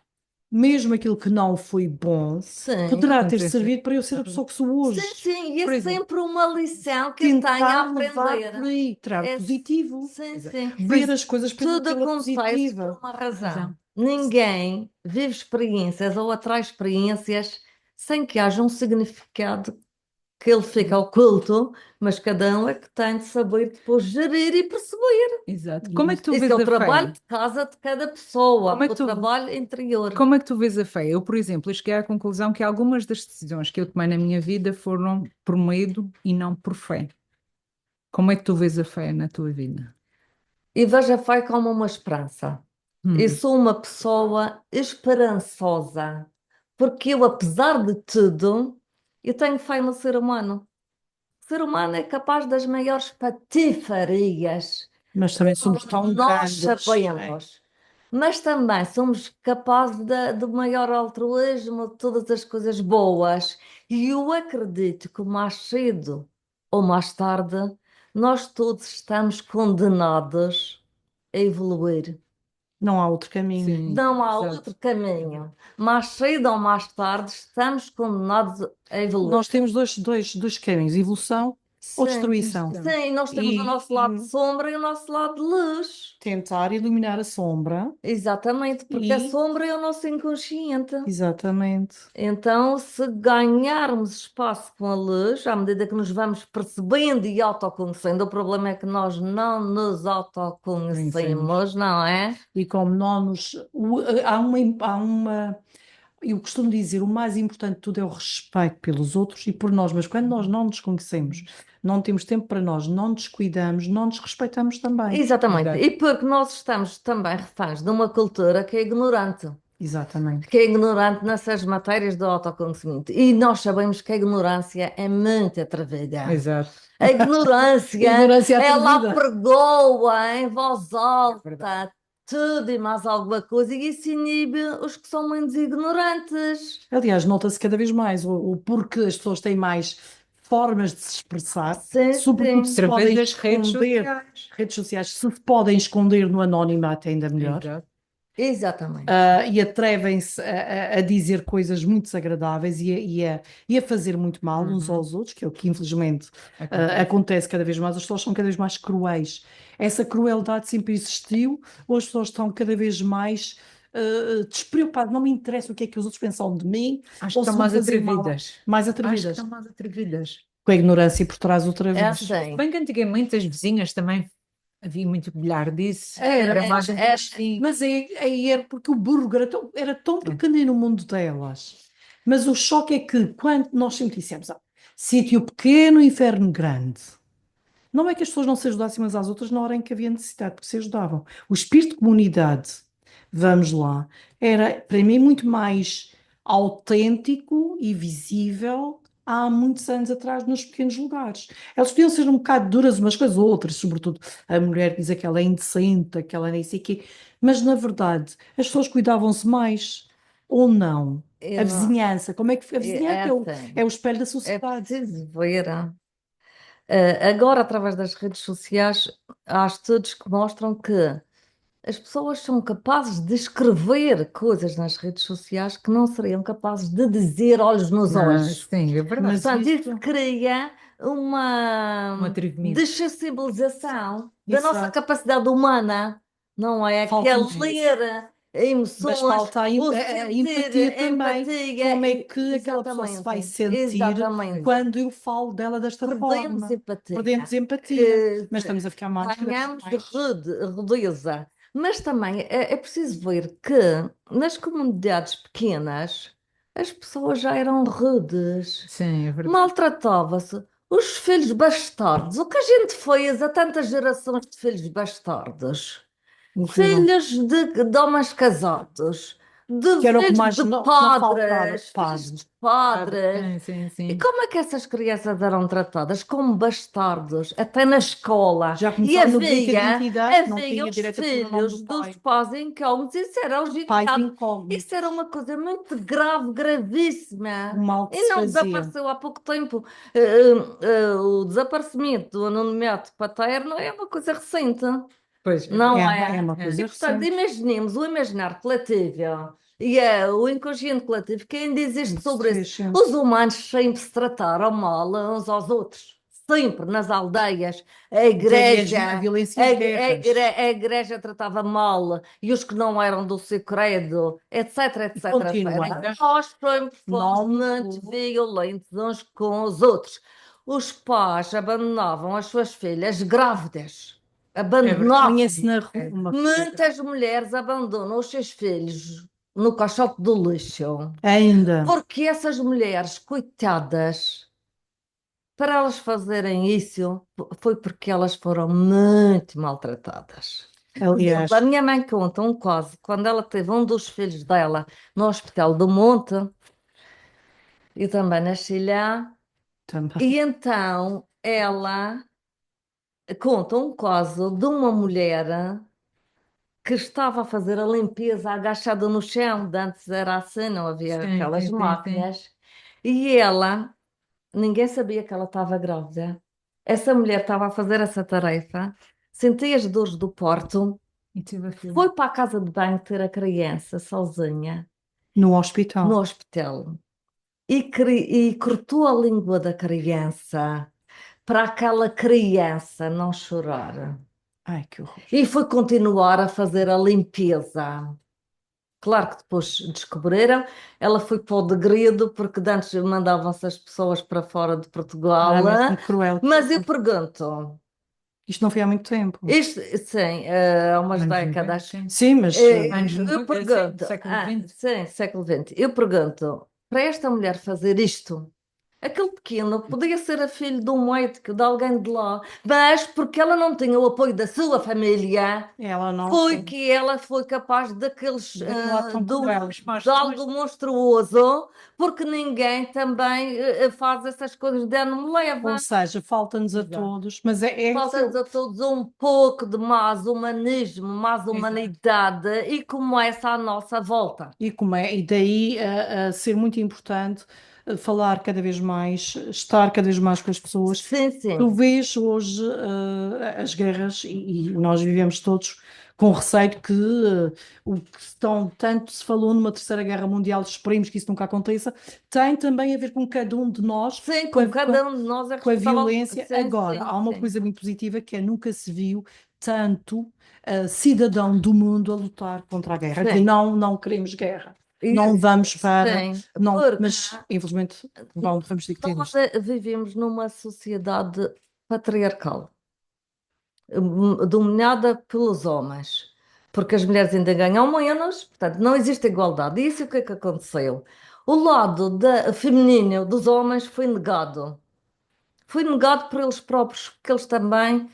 mesmo aquilo que não foi bom, Sim. poderá ter Acontece. servido para eu ser a pessoa que sou Sim, hoje. sim, e é Por exemplo. sempre uma lição que eu tenho a Tentar levar por aprender. aí, tirar É, positivo, sim, Exato. sim. Por ver exemplo. as coisas Tudo pela acontece por positiva. uma razão. Razão. Ninguém vive experiências ou atrai experiências sem que haja um significado que ele fica oculto, mas cada um é que tem de saber depois gerir e perceber. Exato. Como é que tu Isso é vês o a trabalho fé? de casa de cada pessoa, Como é que o tu, trabalho interior. como é que tu vês a fé? Eu, por exemplo, eu cheguei à conclusão que algumas das decisões que eu tomei na minha vida foram por medo e não por fé. Como é que tu vês a fé na tua vida? E veja a fé como uma esperança. Eu Hum. sou uma pessoa esperançosa, porque eu, apesar de tudo, eu tenho fé no ser humano. O ser humano é capaz das maiores patifarias, Mas também somos tão nós grandes. sabemos, mas também somos capazes do maior altruísmo, de todas as coisas boas. E eu acredito que mais cedo ou mais tarde, nós todos estamos condenados a evoluir. Não há outro caminho. Sim, Não há outro exato. caminho. Mais cedo ou mais tarde, estamos condenados a evoluir. Nós temos dois caminhos, evolução Sim, ou destruição. sim, nós temos o E nosso lado de sombra e o nosso lado de luz. tentar iluminar a sombra. Exatamente, porque a E, sombra é o nosso inconsciente. exatamente. Então, se ganharmos espaço com a luz, à medida que nos vamos percebendo e autoconhecendo, o problema é que nós não nos autoconhecemos, não é? E como não nos. Eu costumo dizer, o mais importante de tudo é o respeito pelos outros e por nós, mas quando nós não nos conhecemos, não temos tempo para nós, não nos cuidamos, não nos respeitamos também. Exatamente. Exato. E porque nós estamos também reféns de uma cultura que é ignorante. Exatamente. Que é ignorante nessas matérias do autoconhecimento. E nós sabemos que a ignorância é muito atrevida. Exato. A ignorância, Ignorância ela atrevida. apregoa em voz alta verdade. tudo e mais alguma coisa, e isso inibe os que são menos ignorantes. Aliás, nota-se cada vez mais o porquê as pessoas têm mais formas de se expressar, Sim, sobretudo sim. se podem Através das redes esconder, sociais. redes sociais, se podem esconder no anonimato ainda melhor. Exato. Exatamente. E atrevem-se a dizer coisas muito desagradáveis e a fazer muito mal uns aos outros, que é o que infelizmente acontece cada vez mais. As pessoas são cada vez mais cruéis. Essa crueldade sempre existiu, ou as pessoas estão cada vez mais despreocupadas. Não me interessa o que é que os outros pensam de mim, Acho que ou se estão vão mais fazer mal. atrevidas. Mais Acho que atrevidas. estão mais atrevidas. Com a ignorância por trás outra É vez. assim. Bem que antigamente as vizinhas também havia muito bilhar disso. Era, mais assim. Mas aí era porque o burro era tão pequenino o mundo delas. Mas o choque é que quando nós sempre dissemos, sítio pequeno, inferno grande. Não é que as pessoas não se ajudassem umas às outras na hora em que havia necessidade, porque se ajudavam. O espírito de comunidade, vamos lá, era para mim muito mais autêntico e visível há muitos anos atrás nos pequenos lugares. Elas podiam ser um bocado duras umas com as outras, sobretudo a mulher diz que ela é indecente, que ela nem sei o quê, mas na verdade as pessoas cuidavam-se mais ou não. A Eu não- vizinhança, como é que a É vizinhança assim. é o espelho da É sociedade. preciso ver. Agora, através das redes sociais, há estudos que mostram que as pessoas são capazes de escrever coisas nas redes sociais que não seriam capazes de dizer olhos nos olhos. Sim, é verdade. Mas Portanto, isso- isso cria Um uma atrevimento. dessensibilização da nossa Exato. capacidade humana, não é? Que é Falta-nos isso. ler emoções, Mas falta a o empatia sentir, também. empatia. Como é que aquela pessoa se vai sentir Exatamente. quando eu falo dela desta Perdemos forma? empatia. Perdemos empatia. Que Mas estamos a ficar mais. ganhamos de rudeza. Mas também é preciso ver que nas comunidades pequenas as pessoas já eram rudes, Sim, é verdade. maltratava-se. Os filhos bastardos, o que a gente fez a tantas gerações de filhos bastardos, Incrível. filhos de homens casados, de Que era o que filhos mais de não faltava. padres, filhos de padres. Sim, E sim. como é que essas crianças eram tratadas? Como bastardos, até na escola. Já E começaram no delito de havia, identidade, não havia tinha os direito a pôr o nome filhos do dos pai. pais incógnitos. Isso era Pais legitimado. incógnitos. Isso era uma coisa muito grave, gravíssima. O mal que E se não fazia. desapareceu há pouco tempo. O desaparecimento do anonimato paterno é uma coisa recente. Pois, Não É é? uma É. coisa E, portanto, recente. imaginemos o imaginar coletivo e o inconsciente coletivo que ainda existe sobre isso. Sim. Os humanos sempre se trataram mal uns aos outros. Sempre, nas aldeias. A igreja, A violência e as guerras. a igreja tratava mal e os que não eram do seu credo, etc, etc, Continua. etc. Nós sempre fomos Não- muito violentos uns com os outros. Os pais abandonavam as suas filhas grávidas. Abandonavam. Conhece na rua uma coisa. Muitas mulheres abandonam os seus filhos no caixote do lixo. Ainda. Porque essas mulheres, coitadas, para elas fazerem isso, foi porque elas foram muito maltratadas. Aliás, A minha mãe conta um caso, quando ela teve um dos filhos dela no Hospital do Monte, e também nasci lá, também. e então ela conta um caso de uma mulher que estava a fazer a limpeza agachada no chão, de antes era assim, não havia Sim, aquelas sim, sim, máquinas, e ela, ninguém sabia que ela estava grávida. Essa mulher estava a fazer essa tarefa, sentia as dores do parto, E tive a filha. foi para a casa de banho ter a criança sozinha, No hospital. no hospital, e cortou a língua da criança, para aquela criança não chorar. Ai, que horror. E foi continuar a fazer a limpeza. Claro que depois descobriram, ela foi para o degredo, porque de antes mandavam-se as pessoas para fora de Portugal. Mas é muito cruel. Mas eu pergunto, Isto não foi há muito tempo. isto, sim, há umas Anos 90, décadas. sim. Sim, mas Anos Eu 90, sim, pergunto, século XX. sim, século XX, eu pergunto, para esta mulher fazer isto, aquele pequeno podia ser a filho de um médico, de alguém de lá, mas porque ela não tinha o apoio da sua família, ela não foi que ela foi capaz daqueles, daquele lado tão do, cruel. de algo monstruoso, porque ninguém também faz essas coisas de ano me leva. Ou seja, falta-nos a Exato. todos, mas é Falta-nos a todos um pouco de mais humanismo, mais humanidade e como essa à nossa volta. e como é, e daí a ser muito importante falar cada vez mais, estar cada vez mais com as pessoas. Sim, Tu sim. vês hoje as guerras e nós vivemos todos com receio que o que tanto se falou numa terceira guerra mundial, esperemos que isso nunca aconteça, tem também a ver com cada um de nós, Sim, com a, com cada um de nós é com a responsável. violência. Sim, Agora, sim, há uma sim. coisa muito positiva que é nunca se viu tanto cidadão do mundo a lutar contra a guerra. Sim. Não queremos guerra. E- Não vamos para. Sim, Não, porque mas infelizmente vamos ter que ter nós isto. vivemos numa sociedade patriarcal, dominada pelos homens, porque as mulheres ainda ganham menos, portanto, não existe igualdade. E isso o que é que aconteceu? O lado feminino dos homens foi negado. Foi negado por eles próprios, porque eles também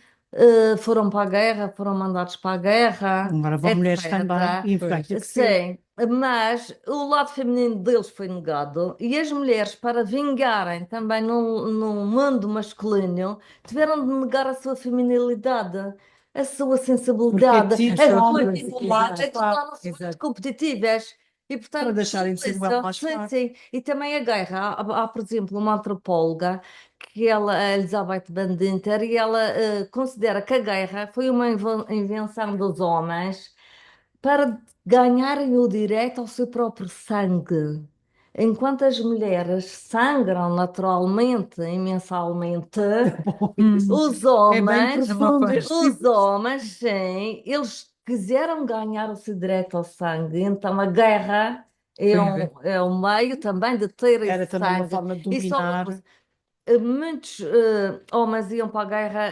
foram para a guerra, foram mandados para a guerra, Agora vão mulheres também etc. e vai ter que ser. Sim, mas o lado feminino deles foi negado e as mulheres, para vingarem também no mundo masculino, tiveram de negar a sua feminilidade, a sua Porque sensibilidade, ti a sua sobra, igualdade, claro, tornaram-se muito Exato. competitivas. E, para portanto, deixarem de ser o elo mais sim, fraco. sim. E também a guerra. Por exemplo, uma antropóloga, que ela, a Elizabeth Van Dinter, e ela considera que a guerra foi uma invenção dos homens para ganharem o direito ao seu próprio sangue. Enquanto as mulheres sangram naturalmente e mensalmente, os É bem homens, profundo os homens, sim, eles quiseram ganhar o seu direito ao sangue. Então a guerra Tem a ver. é um meio também de ter Era esse também uma sangue. forma de E só uma dominar. coisa, muitos homens iam para a guerra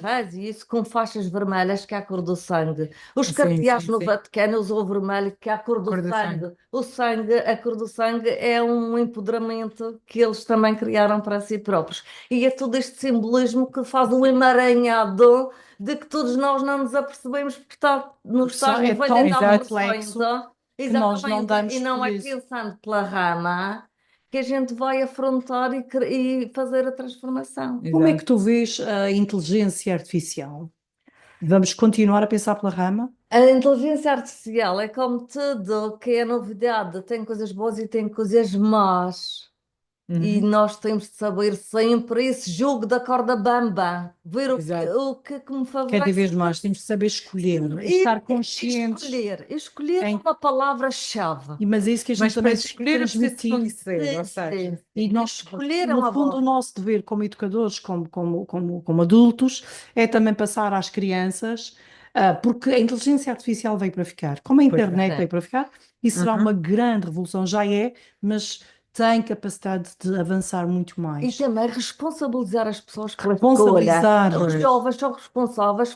reis e isso com faixas vermelhas, que é a cor do sangue. Os Sim, cardeais sim, no sim. Vaticano usam o vermelho, que é a cor do Cor do sangue. sangue. O sangue, a cor do sangue é um empoderamento que eles também criaram para si próprios. E é todo este simbolismo que faz um emaranhado de que todos nós não nos apercebemos, porque nos Porque tais é 90 e tão tal Exato. versões, complexo ó. que nós não Exatamente, e damos não por é isso. pensando pela rama que a gente vai afrontar e fazer a transformação. Como é que Exato. tu vês a inteligência artificial? Vamos continuar a pensar pela rama? A inteligência artificial é como tudo que é novidade, tem coisas boas e tem coisas más. E Uhum. nós temos de saber sempre esse jogo da corda bamba, ver Exato. o que me Cada favorece. vez mais temos de saber escolher, E estar conscientes. escolher é Em, uma palavra-chave. mas é isso que a gente Mas para também escolher é preciso se transmitir. conhecer, ou Sim, seja, sim. E nós, Escolher é no uma fundo, o voz. nosso dever como educadores, como adultos, é também passar às crianças, porque a inteligência artificial veio para ficar, como a pois bem. internet Sim. veio para ficar, e será uma Uhum. grande revolução, já é, mas tem capacidade de avançar muito E mais. também responsabilizar as pessoas pela escolha. Responsabilizar, Os jovens são responsáveis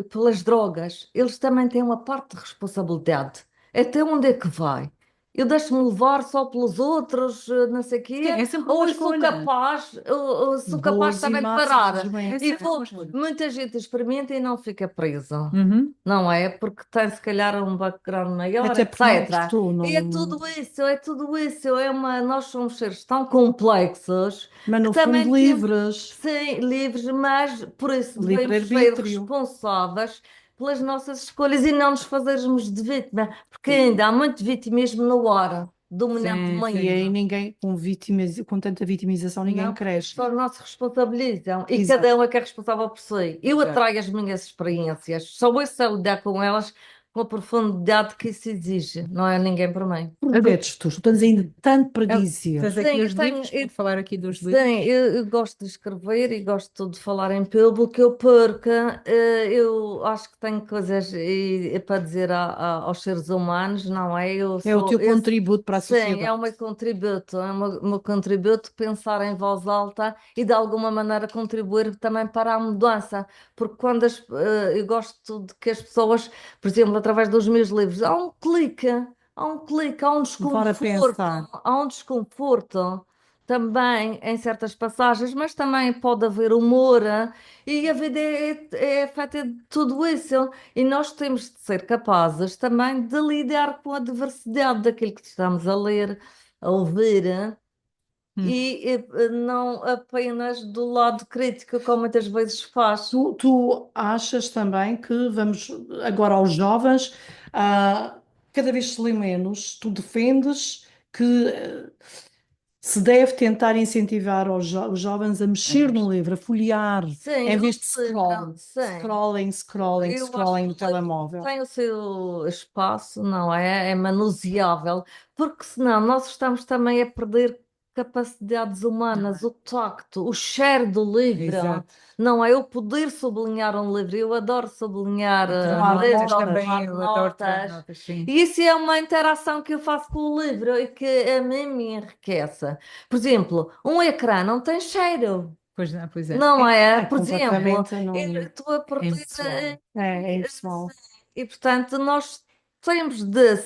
pelas drogas. Eles também têm uma parte de responsabilidade. Até onde é que vai? Eu deixo-me levar só pelos outros, não sei o Sim, quê, é sempre ou uma eu sou escolha. capaz, eu sou capaz boas e também de más, parar. infelizmente. É E sempre uma escolha. muita gente experimenta e não fica preso. Uhum. Não é? Porque tem se calhar um background maior, Até porque não etc. gostou, E é tudo isso, é tudo isso. Nós somos seres tão complexos mas que no fundo também temos de livres, ser livres, mas por isso devemos ser livre-arbítrio. responsáveis pelas nossas escolhas e não nos fazermos de vítima, porque ainda há muito vitimismo no ar, Sim, E sim. aí dominantemente. ninguém, com tanta vitimização, ninguém Não, porque as cresce. pessoas não se responsabilizam e Exato. cada um é que é responsável por si. Eu Exato. atraio as minhas experiências, só eu sei lidar com elas com a profundidade que isso exige. Não é ninguém por mim. Projetos futuros, tu tens ainda tanto para dizer. Tens Sim, aqui eu os tenho, livros, eu pode falar aqui dos livros. Sim, eu gosto de escrever e gosto de falar em público, eu perca, eu acho que tenho coisas para dizer aos seres humanos, não é? Eu É o sou teu esse, contributo para a sim, é sociedade. o meu contributo pensar em voz alta e de alguma maneira contribuir também para a mudança, porque eu gosto de que as pessoas, por exemplo, através dos meus livros, há um Levar a desconforto, pensar. há um desconforto também em certas passagens, mas também pode haver humor, e a vida é feita de tudo isso. E nós temos de ser capazes também de lidar com a diversidade daquilo que estamos a ler, a ouvir, Hum. e não apenas do lado crítico, como muitas vezes faz. Tu achas também que vamos agora aos jovens, cada vez se lê menos, tu defendes que se deve tentar incentivar os jovens a mexer no livro, a folhear, Sim, em o vez de livro, sim. Eu acho scrolling que no o livro telemóvel. tem o seu espaço, não é? É manuseável, porque senão nós estamos também a perder capacidades humanas, o tacto, o cheiro do livro, Exato. não é? Eu poder sublinhar um livro, eu adoro sublinhar E tirar Tomar notas letras, notas. também, tomar eu adoro tirar notas, notas, sim. e isso é uma interação que eu faço com o livro e que a mim me enriquece. Por exemplo, um ecrã não tem cheiro. Pois não, pois é. Não é? É Por exemplo, completamente não eu estou a É partir. impessoal. é impessoal. E, portanto, nós temos de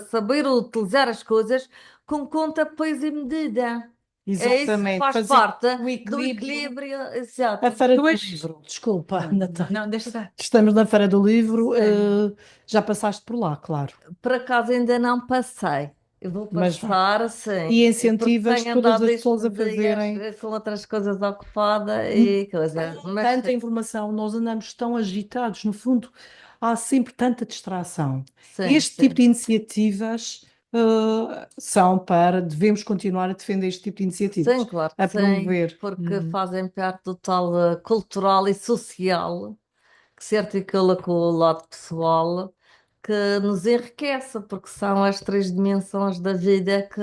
saber utilizar as coisas com conta, peso e medida. É isso que Exatamente, faz fazer parte o do equilíbrio. equilíbrio. A Exato. Feira Tu do és. Livro, desculpa, Não, Natália. não, deixa estar. Estamos na Feira do Livro, Sim. já passaste por lá, claro, Por acaso ainda não passei. Eu vou mas vai. passar, sim, E porque incentivas tenho todas andado as estes pessoas a dias fazerem com outras coisas ocupada e coisa. Mas tanta informação, nós andamos tão agitados, no fundo, há sempre tanta distração. sim, Este tipo sim. de iniciativas, devemos continuar a defender este tipo de Sim, iniciativas, claro que a sim, promover. porque Uhum. fazem parte do tal cultural e social que se articula com o lado pessoal, que nos enriquece, porque são as três dimensões da vida que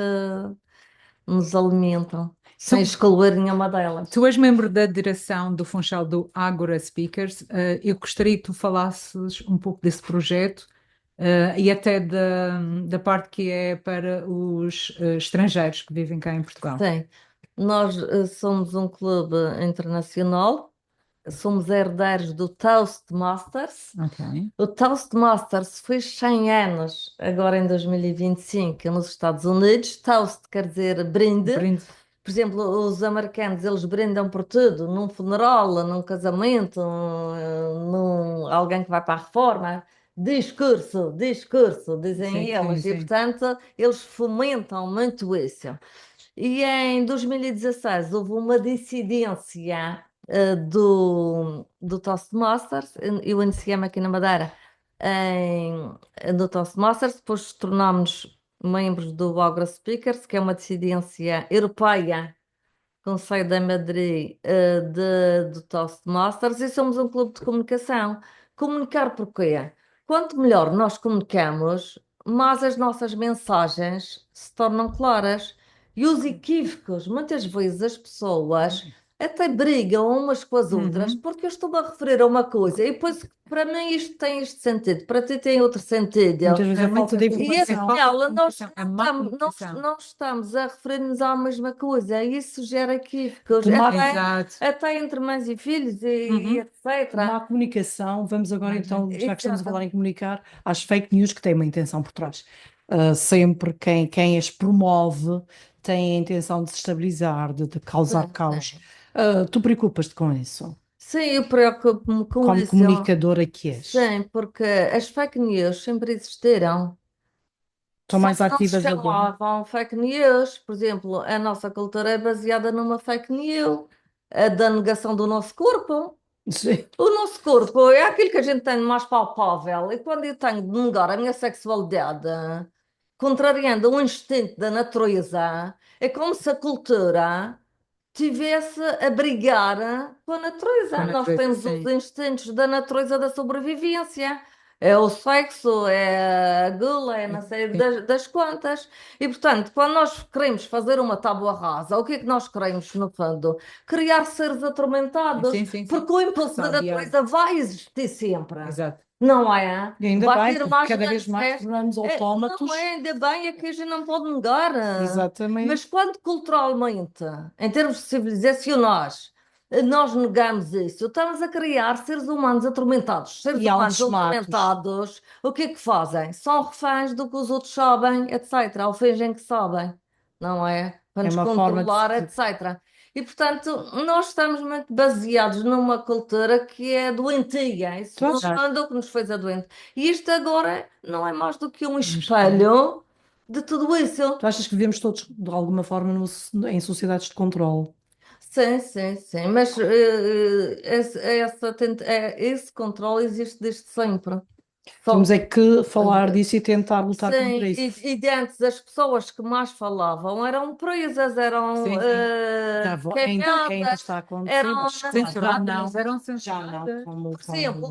nos alimentam, sem Tu, excluir nenhuma delas. tu és membro da direção do Funchal do Ágora Speakers. Eu gostaria que tu falasses um pouco desse projeto, e até da parte que é para os estrangeiros que vivem cá em Portugal. Sim, nós somos um clube internacional, somos herdeiros do Toastmasters. Ok. O Toastmasters fez 100 anos, agora em 2025, nos Estados Unidos. Toast quer dizer brinde. Brinde. Por exemplo, os americanos, eles brindam por tudo, num funeral, num casamento, alguém que vai para a reforma. Discurso, discurso, dizem Sim, sim, eles. E, sim. portanto, eles fomentam muito isso. E em 2016 houve uma dissidência do Toastmasters. Eu iniciei-me aqui na Madeira do Toastmasters, depois tornámos membros do Agra Speakers, que é uma dissidência europeia com sede em Madrid, do Toastmasters, e somos um clube de comunicação. Comunicar porquê? Quanto melhor nós comunicamos, mais as nossas mensagens se tornam claras. E os equívocos, muitas vezes as pessoas até brigam umas com as outras, Uhum. porque eu estou-me a referir a uma coisa e depois para mim isto tem este sentido, para ti tem outro sentido. Muitas vezes É a falta muito, de E é informação. falta de afinal, nós comunicação, é não má estamos, comunicação. não estamos a referir-nos à mesma coisa. E isso gera equívocos, De má, Exato. até entre mães e filhos e Uhum. etc. má comunicação, vamos agora então, já que estamos a Exato. falar em comunicar, às fake news que têm uma intenção por trás. Sempre quem as promove tem a intenção de desestabilizar, de causar Sim, caos. sim. Tu preocupas-te com isso, Sim, eu preocupo-me com como isso. comunicadora que és. Sim, porque as fake news sempre existiram. Estão Só mais que não se ativas agora. chamavam fake news. Por exemplo, a nossa cultura é baseada numa fake news, a da negação do nosso corpo. Sim. O nosso corpo é aquilo que a gente tem de mais palpável. E quando eu tenho de negar a minha sexualidade, contrariando o instinto da natureza, é como se a cultura tivesse a brigar com a Com a natureza. Nós natureza, temos os sim. instintos da natureza da sobrevivência. é o sexo, é a gula, é não sei das quantas. E portanto, quando nós queremos fazer uma tábua rasa, o que é que nós queremos, no fundo? Criar seres atormentados, Sim, sim, sim. porque o impulso da Sabiá. natureza vai existir sempre. Exato. Não é? E ainda Vai bem, ter porque mais cada vez grandes mais restos. tornamos autómatos. Não é, ainda bem, é que a gente não pode negar. Exatamente. Mas quando culturalmente, em termos civilizacionais, nós negamos isso, estamos a criar seres humanos atormentados. Seres E humanos altos matos. atormentados, o que é que fazem? São reféns do que os outros sabem, etc. Ou fingem que sabem, não é? Para É nos uma forma de controlar, etc. E, portanto, nós estamos muito baseados numa cultura que é doentia. Isso Tu não achas? é o que nos fez a doente. E isto agora não é mais do que um espelho. espelho de tudo isso. Tu achas que vivemos todos, de alguma forma, em sociedades de controle? Sim, sim, sim. Mas esse controle existe desde sempre. Temos Só é que falar disso e tentar lutar contra sim, isso. e antes as pessoas que mais falavam eram presas, eram Sim, sim. Ainda queimadas, está a acontecer, eram. mas Censuradas, eram já não, censuradas.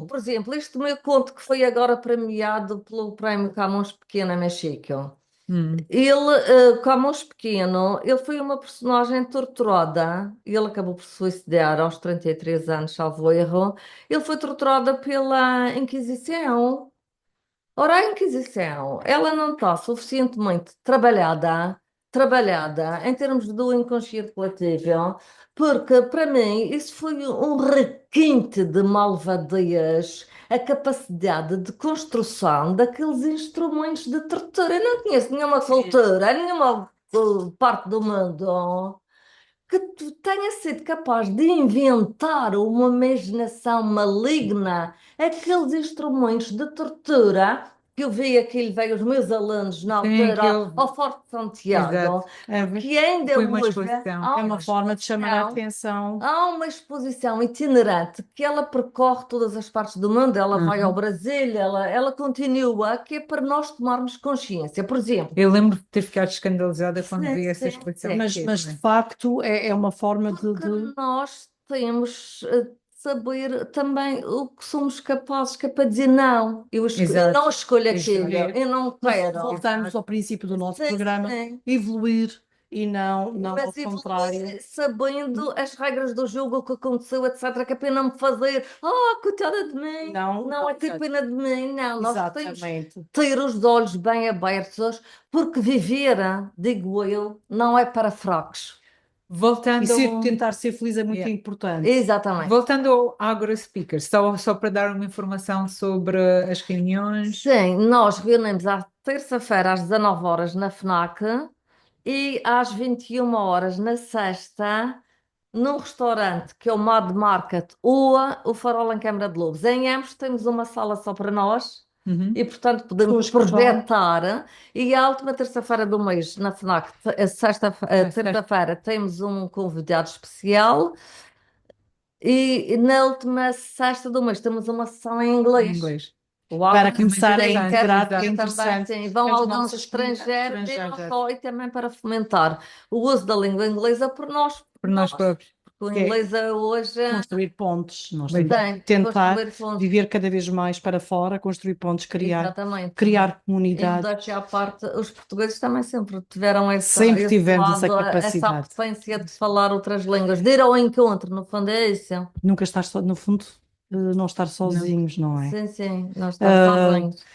Por exemplo, este meu conto que foi agora premiado pelo Prémio Camões Pequeno em México. Hum. Ele, Camões Pequeno, ele foi uma personagem torturada. Ele acabou por se suicidar aos 33 anos, salvo erro. Ele foi torturado pela Inquisição. Ora, a Inquisição, ela não está suficientemente trabalhada em termos do inconsciente coletivo, porque para mim isso foi um requinte de malvadez, a capacidade de construção daqueles instrumentos de tortura. Eu não conheço nenhuma cultura, nenhuma parte do mundo que tu tenha sido capaz de inventar uma imaginação maligna, aqueles instrumentos de tortura que eu vi aquilo, veio os meus alunos na Sim, altura ao Forte de Santiago, Exato. que ainda Foi uma hoje exposição. há é uma forma de chamar a exposição atenção. Há uma exposição itinerante que ela percorre todas as partes do mundo, ela vai ao Uhum. Brasil, ela continua, que é para nós tomarmos consciência. Por exemplo, Eu lembro de ter ficado escandalizada quando vi essa sim, exposição. sim. Mas de facto é uma forma Porque nós temos de saber também o que somos capazes, que é para dizer não. Eu Exato. não escolho aquilo, escolher. eu não Mas quero. voltamos ao princípio do nosso Sim, programa, sim. evoluir e não ao Mas contrário. evoluir sabendo as regras do jogo, o que aconteceu, etc., que é pena me fazer. Coitada de mim. Não é ter pena de mim, não. Nós temos Exatamente. de ter os olhos bem abertos, porque viver, digo eu, não é para fracos. E Voltando tentar ser feliz é muito Yeah. importante. Exatamente. Voltando ao AgroSpeakers, só para dar uma informação sobre as reuniões. Sim, nós reunimos à terça-feira às 19 horas na FNAC e às 21 horas na sexta num restaurante que é o Mad Market ou o Farol em Câmara de Lobos. Em ambos temos uma sala só para nós Uhum. e, portanto, podemos Pessoas que vão. projetar. E à última terça-feira do mês na FNAC, terça-feira, temos um convidado especial. E na última sexta do mês temos uma sessão em Em inglês. inglês. O Para Agro começar a interessante, integrar, que é exato. interessante. também, sim, vão As alguns nossas estrangeiros e não estrangeiras. só, e também para fomentar o uso da língua inglesa por nós, Por nós próprios. porque o Que é inglês hoje construir pontes. Nós Mas- temos tem que tentar construir pontos. viver cada vez mais para fora, construir pontes, Exatamente. criar E comunidades. daqui à parte, os portugueses também sempre tiveram Sempre esse tivemos essa lado, essa capacidade. apetência de falar outras línguas, de ir ao encontro, no fundo é isso. Nunca estar só, no fundo, não estar sozinhos, não é? Sim, sim, não estar Ah, sozinhos.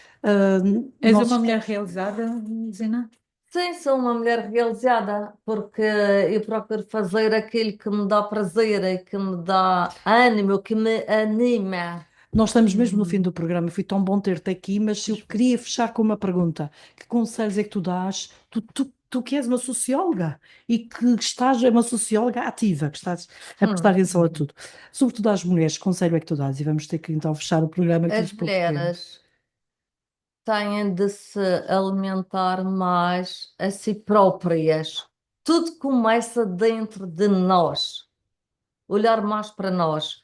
És nós uma mulher realizada, Zina? Sim, sou uma mulher realizada, porque eu procuro fazer aquilo que me dá prazer e que me dá ânimo, que me anima. Nós estamos mesmo no fim do programa, foi tão bom ter-te aqui, mas eu queria fechar com uma pergunta. Que conselhos é que tu dás? Tu que és uma socióloga e que estás, é uma socióloga ativa, que estás a prestar atenção a tudo. Sobretudo às mulheres, que conselho é que tu dás? E vamos ter que então fechar o programa que As temos pouco tempo. mulheres têm de se alimentar mais a si próprias. Tudo começa dentro de nós, olhar mais para nós.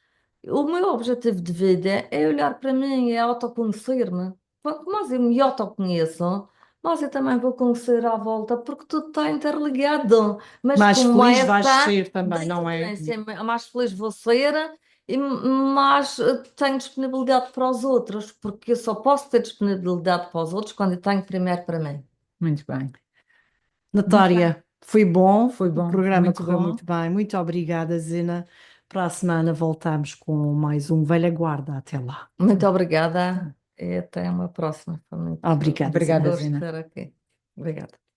O meu objetivo de vida é olhar para mim, é autoconhecer-me. Quanto mais eu me autoconheço, mais eu também vou conhecer à volta, porque tudo está interligado. Mas Mais feliz vais começa ser também, não dentro de é? mim. Mais feliz vou ser Mas tenho disponibilidade para os outros, porque eu só posso ter disponibilidade para os outros quando eu tenho primeiro para mim. Muito bem. Natália, foi bom, Foi o bom, programa muito correu bom. muito bem. Muito obrigada, Zina. Para a semana voltamos com mais um Velha Guarda. Até lá. Muito obrigada e até uma próxima. Foi muito Obrigada, Obrigada, Zina. gosto de Zina. estar aqui. Obrigada.